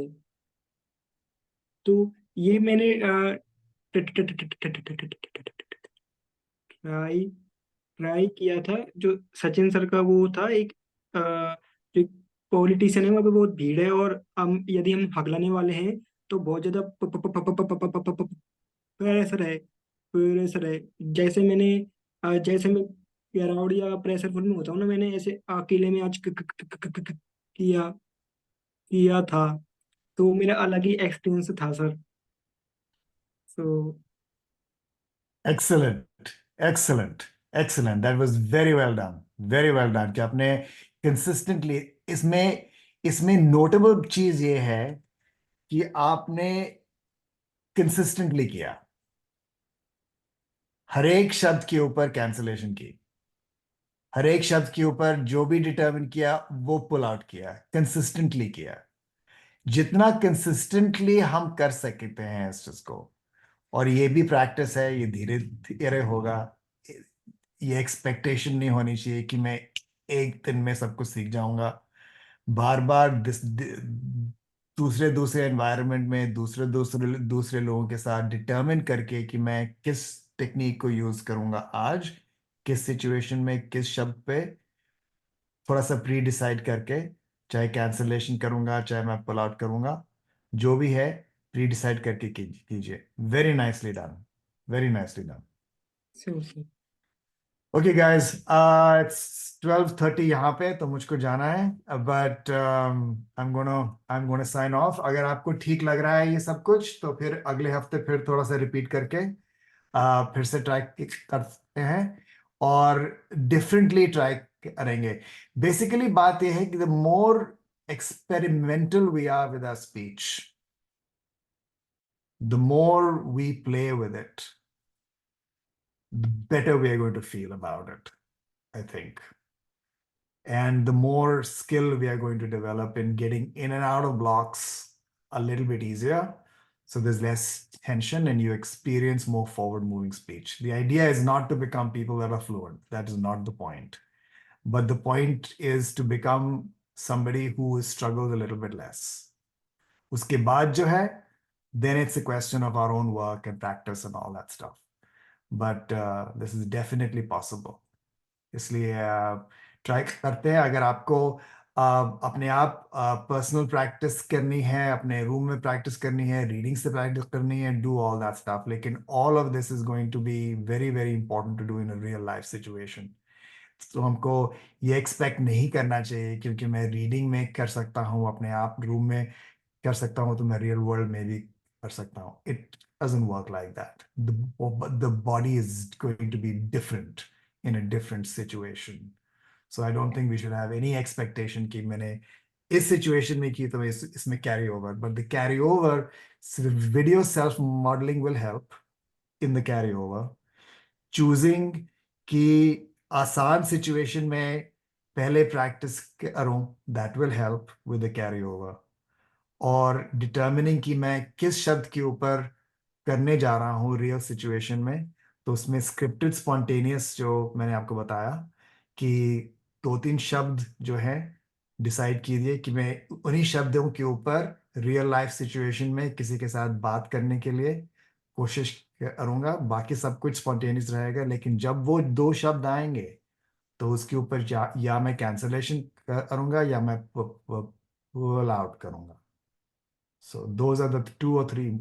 तो ये मैंने ट्राई ट्राई किया था। जो सचिन सर का वो था एक जो पॉलिटिशियन है, वहाँ पे बहुत भीड़ है, और हम यदि हम हगलाने वाले हैं तो बहुत ज्यादा प्रेशर है, प्रेशर है। जैसे मैंने जैसे मैं क्राउड या प्रेशरफुल में होता हूँ ना, मैंने ऐसे अकेले में आज किया किया था। तो मेरा अलग ही एक्सपीरियंस था सर। तो Excellent, excellent, excellent. That was very well done. Very well done. कि आपने consistently इसमें इसमें नोटेबल चीज ये है कि आपने कंसिस्टेंटली किया, हर एक शब्द के ऊपर कैंसलेशन की, हर एक शब्द के ऊपर जो भी डिटरमिन किया वो पुल आउट किया, कंसिस्टेंटली किया। जितना कंसिस्टेंटली हम कर सकते हैं इस चीज को, और ये भी प्रैक्टिस है, ये धीरे धीरे होगा। ये एक्सपेक्टेशन नहीं होनी चाहिए कि मैं एक दिन में सब कुछ सीख जाऊंगा। बार बार दूसरे दूसरे एनवायरनमेंट में दूसरे दूसरे दूसरे लोगों के साथ डिटर्मिन करके कि मैं किस टेक्निक को यूज करूंगा आज, किस सिचुएशन में किस शब्द पे, थोड़ा सा प्री डिसाइड करके, चाहे कैंसलेशन करूंगा चाहे मैं पुल आउट करूंगा, जो भी है प्री डिसाइड करके कीजिए। Very nicely done, very nicely done. Sir okay guys, it's 12:30 यहाँ पे, तो मुझको जाना है, but I am gonna sign off. अगर आपको ठीक लग रहा है ये सब कुछ, तो फिर अगले हफ्ते फिर थोड़ा सा रिपीट करके फिर से ट्राई करते हैं, और डिफरेंटली ट्राई करेंगे। बेसिकली बात यह है कि the more experimental we are with our speech, the more we play with it, the better we are going to feel about it, I think. And the more skill we are going to develop in getting in and out of blocks a little bit easier. So there's less tension and you experience more forward moving speech. The idea is not to become people that are fluent. That is not the point. But the point is to become somebody who struggles a little bit less. Uske baad jo hai, then it's a question of our own work and practice and all that stuff. But this is definitely possible. इसलिए try करते हैं। अगर आपको अपने आप personal practice करनी है, अपने रूम में प्रैक्टिस करनी है, रीडिंग से प्रैक्टिस करनी है, डू ऑल दैट स्टफ, लेकिन all of this is going to be very very important to do in a real life situation. तो हमको ये एक्सपेक्ट नहीं करना चाहिए क्योंकि मैं रीडिंग में कर सकता हूँ, अपने आप रूम में कर सकता हूँ, तो मैं रियल वर्ल्ड में भी कर सकता हूँ। It doesn't work like that. The body is going to be different in a different situation. So I don't think we should have any expectation कि मैंने इस situation में की तो मैं इसमें carry over. But the carry over, video self modeling will help in the carry over. Choosing कि आसान situation में पहले practice करूं, that will help with the carry over. और डिटर्मिनिंग कि मैं किस शब्द के ऊपर करने जा रहा हूँ रियल सिचुएशन में, तो उसमें स्क्रिप्टेड स्पॉन्टेनियस जो मैंने आपको बताया कि 2-3 शब्द जो है डिसाइड कीजिए कि मैं उन्हीं शब्दों के ऊपर रियल लाइफ सिचुएशन में किसी के साथ बात करने के लिए कोशिश करूंगा। बाकी सब कुछ स्पॉन्टेनियस रहेगा, लेकिन जब वो 2 शब्द आएंगे तो उसके ऊपर या मैं कैंसलेशन करूंगा या मैं पुल आउट करूंगा। So those are the 2 or 3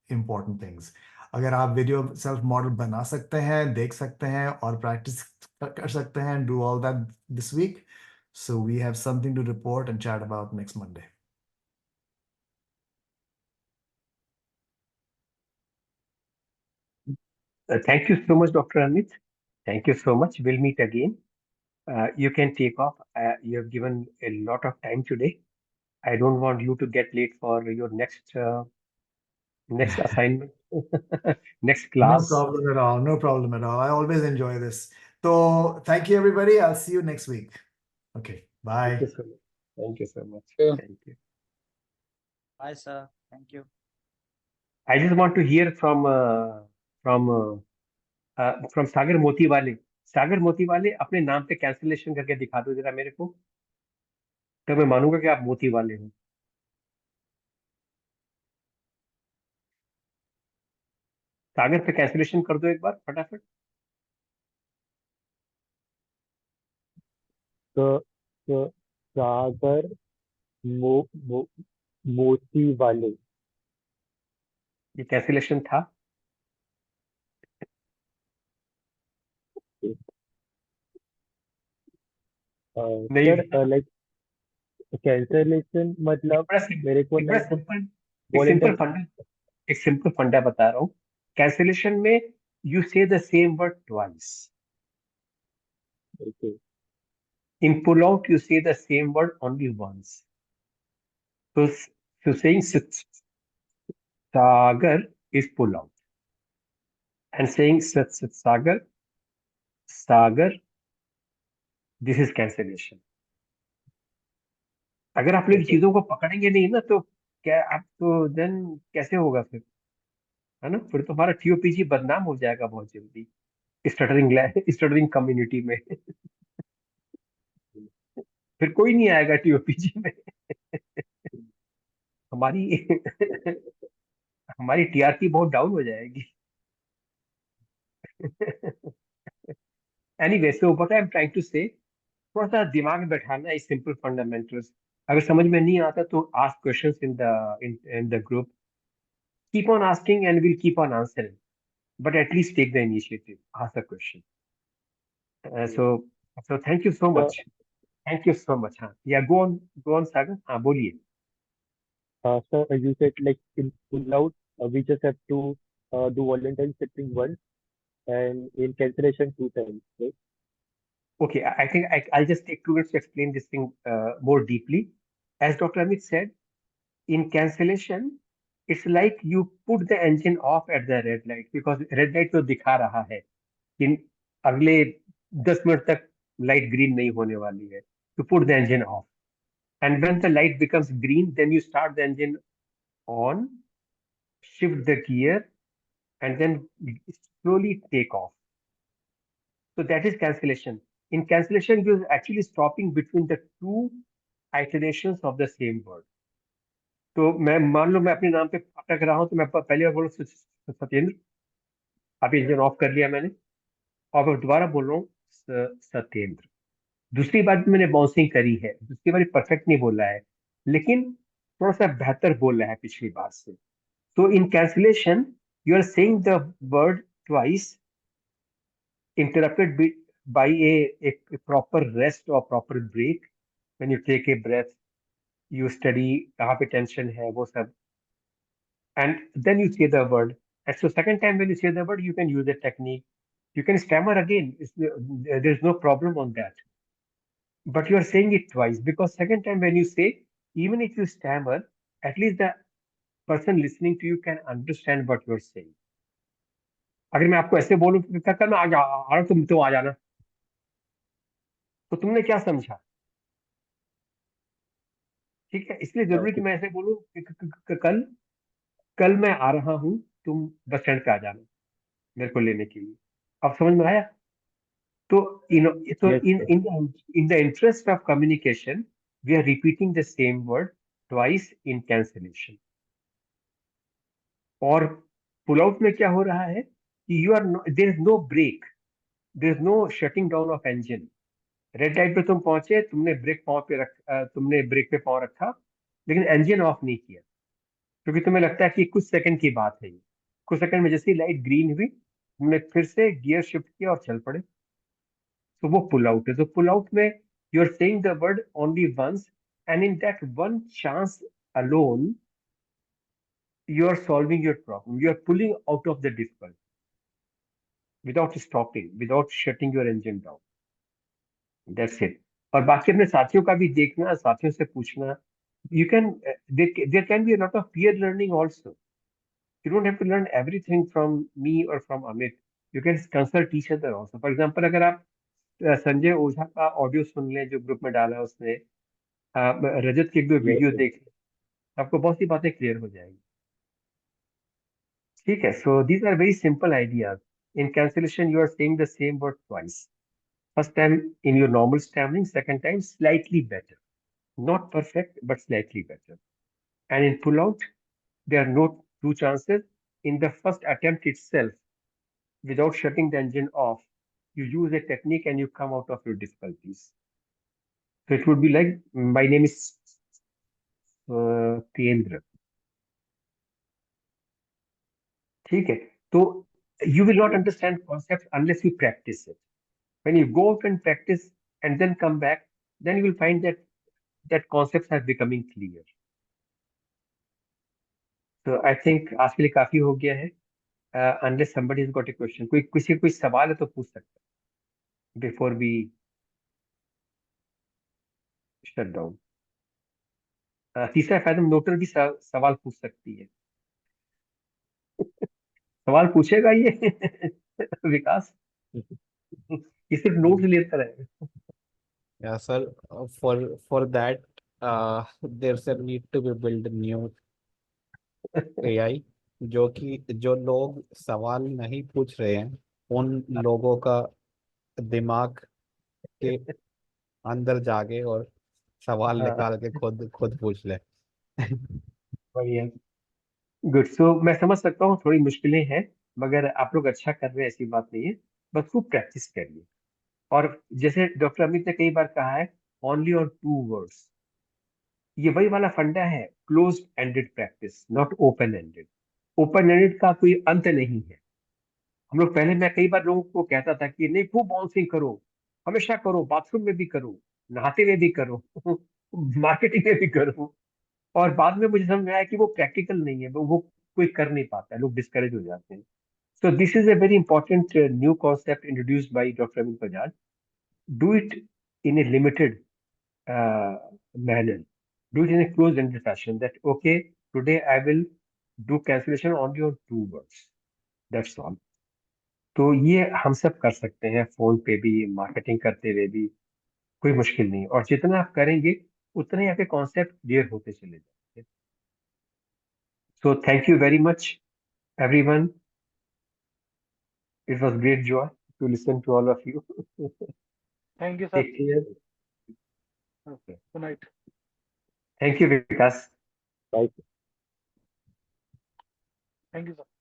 important things. अगर आप वीडियो सेल्फ मॉडल बना सकते हैं, देख सकते हैं और प्रैक्टिस कर सकते हैं, do all that this week. So we have something to report and chat about next Monday. Thank you so much, Dr. Amit. Thank you so much. We'll meet again. You can take off. You have given a lot of time today. I don't want you to get late for your next assignment, next No class. problem at all. No problem at all. I always enjoy this. So thank you, everybody. I'll see you next week. Okay. Thank you Bye. so much. Thank you so much. Yeah. Thank you. Bye, sir. Thank you. I just want to hear from from सागर मोतीवाले। सागर मोतीवाले, अपने नाम पे cancellation करके दिखा दो जरा मेरे को, तो मैं मानूंगा कि आप मोतीवाले हो। सागर पे कैंसिलेशन कर दो एक बार फटाफट। सागर मो, मो, मोती वाले। ये कैंसिलेशन था। नहीं सर था। लाइक कैंसलेशन मतलब मेरे को एक बड़ा लाइक सिंपल, एक सिंपल वॉलेंटरी। फंडा, एक सिंपल फंडा बता रहा हूँ। कैंसिलेशन में you say the same word twice. Okay in pull out you say the same word only once. So, so saying Sagar is pull out, and saying Sagar, Sagar, this is cancellation. अगर आप लोग okay चीजों को पकड़ेंगे नहीं ना तो क्या आप तो देन कैसे होगा फिर, है ना? फिर तुम्हारा टीओपीजी बदनाम हो जाएगा बहुत जल्दी स्टटरिंग स्टटरिंग कम्युनिटी में। फिर कोई नहीं आएगा टीओपीजी में। हमारी हमारी टीआरपी बहुत डाउन हो जाएगी। Anyway, so what I am trying to say, थोड़ा सा दिमाग में बैठाना इस सिंपल फंडामेंटल्स। अगर समझ में नहीं आता तो ask questions in the group, keep on asking and will keep on answering, but at least take the initiative, ask the question. So so thank you so sir much, thank you so much. हाँ, yeah go on Sagar, हाँ बोलिए। Sir you said like in pull out we just have to do voluntary shifting once and in cancellation 2 times, right? Okay, I think I'll just take 2 minutes to explain this thing more deeply. As Dr. Amit said, in cancellation, it's like you put the engine off at the red light because red light तो दिखा रहा है कि अगले 10 minute तक light green नहीं होने वाली है, to put the engine off. And when the light becomes green, then you start the engine on, shift the gear, and then slowly take off. So that is cancellation. In cancellation, you're actually stopping between the two iterations of the same word. तो मैं मान लो मैं अपने नाम पे अटक रहा हूं तो मैं पहले बार बोलूँ सत्येंद्र, अभी इंजन ऑफ कर लिया मैंने, और मैं दोबारा बोल रहा हूँ सत्येंद्र। दूसरी बार भी मैंने बाउंसिंग करी है, दूसरी बार परफेक्ट नहीं बोला है, लेकिन थोड़ा सा बेहतर बोल रहा है पिछली बार से। तो in cancellation you are saying the word twice, interrupted by a proper rest or proper break. When you take a breath, you study कहाँ पे tension है वो सब, and then you say the word. And so second time when you say the word, you can use a technique. You can stammer again. There's no problem on that. But you are saying it twice because second time when you say, even if you stammer, at least the person listening to you can understand what you're saying. अगर मैं आपको ऐसे बोलूं कि कल मैं आ रहा तुम तो आ जाना, तो तुमने क्या समझा? ठीक है, इसलिए जरूरी कि Okay. मैं ऐसे बोलूं कि कल कल मैं आ रहा हूं, तुम बस स्टैंड पे आ जाना मेरे को लेने के लिए। अब समझ में आया? तो so Yes, in sir. in the interest of communication, we are repeating the same word twice in cancellation. और पुल आउट में क्या हो रहा है कि you are there is no brake, there is no shutting down of engine. Red light पे तुम पहुंचे, तुमने ब्रेक पे पाँव रखा, लेकिन इंजन ऑफ नहीं किया क्योंकि तुम्हें लगता है कि कुछ सेकंड की बात है ये। कुछ सेकंड में जैसे ही लाइट ग्रीन हुई, तुमने फिर से गियर शिफ्ट किया और चल पड़े। तो वो पुल आउट है। तो पुल आउट में you are saying the word only once, and in that one chance alone you are solving your problem. You are pulling out of the difficult without stopping, without shutting your engine down. That's it. और बाकी अपने साथियों का भी देखना, साथियों से पूछना। You can there can be a lot of peer learning also. You don't have to learn everything from me or from Amit. You can consult each other also. For example, अगर आप संजय ओझा का ऑडियो सुन लें जो group में डाला है उसने, रजत की एक दो Yes, वीडियो sir. देख लें, आपको बहुत सी बातें क्लियर हो जाएंगी। ठीक है, so these are very simple ideas. In cancellation, you are saying the same word twice. First time in your normal stammering, second time slightly better. Not perfect, but slightly better. And in pull out, there are no two chances. in the first attempt itself, without shutting the engine off, you use a technique and you come out of your difficulties. So it would be like, my name is Kendra. ठीक है, तो you will not understand concepts unless you practice it. When you go out and practice and then come back, then you will find that concepts are becoming clear. So I think आज के लिए काफी हो गया है. Unless somebody has got a question, कोई सवाल है तो पूछ सकता है before we shut down. तीसरा फायदा नोटर भी सवाल पूछ सकती है. सवाल पूछेगा ये विकास, ये सिर्फ नोट लेता रहेगा. Yeah, sir. For that, there's a need to be build new AI, जो लोग सवाल नहीं पूछ रहे हैं, उन लोगों का दिमाग के अंदर जाके और सवाल निकाल के खुद खुद पूछ ले. बढ़िया, गुड. सो मैं समझ सकता हूँ थोड़ी मुश्किलें हैं, मगर आप लोग अच्छा कर रहे हैं, ऐसी बात नहीं है. बस खूब प्रैक्टिस करिए. और जैसे डॉक्टर अमित ने कई बार कहा है, ओनली ऑन 2 वर्ड्स. ये वही वाला फंडा है, close ended practice, not open ended. Open ended का कोई अंत नहीं है. हम लोग पहले, मैं कई बार लोगों को कहता था कि नहीं, खूब बाउंसिंग करो, हमेशा करो, बाथरूम में भी करो, नहाते हुए भी करो, मार्केटिंग में भी करो. और बाद में मुझे समझ में आया कि वो प्रैक्टिकल नहीं है, वो कोई कर नहीं पाता है, लोग डिस्करेज हो जाते हैं. So this is a very important new concept introduced by doctor Amit Bajaj. Do it in A limited manner. Do it in a closed-ended fashion. That okay, today I will do cancellation only on 2 words. That's all. तो ये हम सब कर सकते हैं, phone पे भी, marketing करते हुए भी. कोई मुश्किल नहीं. और जितना आप करेंगे उतने ही आपके कॉन्सेप्ट क्लियर होते चले जाएंगे. सो thank you very much everyone. It was great joy to listen to all of you. Thank you, sir. Take care. Okay. Good night. Thank you, Vikas. Bye. Thank you, sir.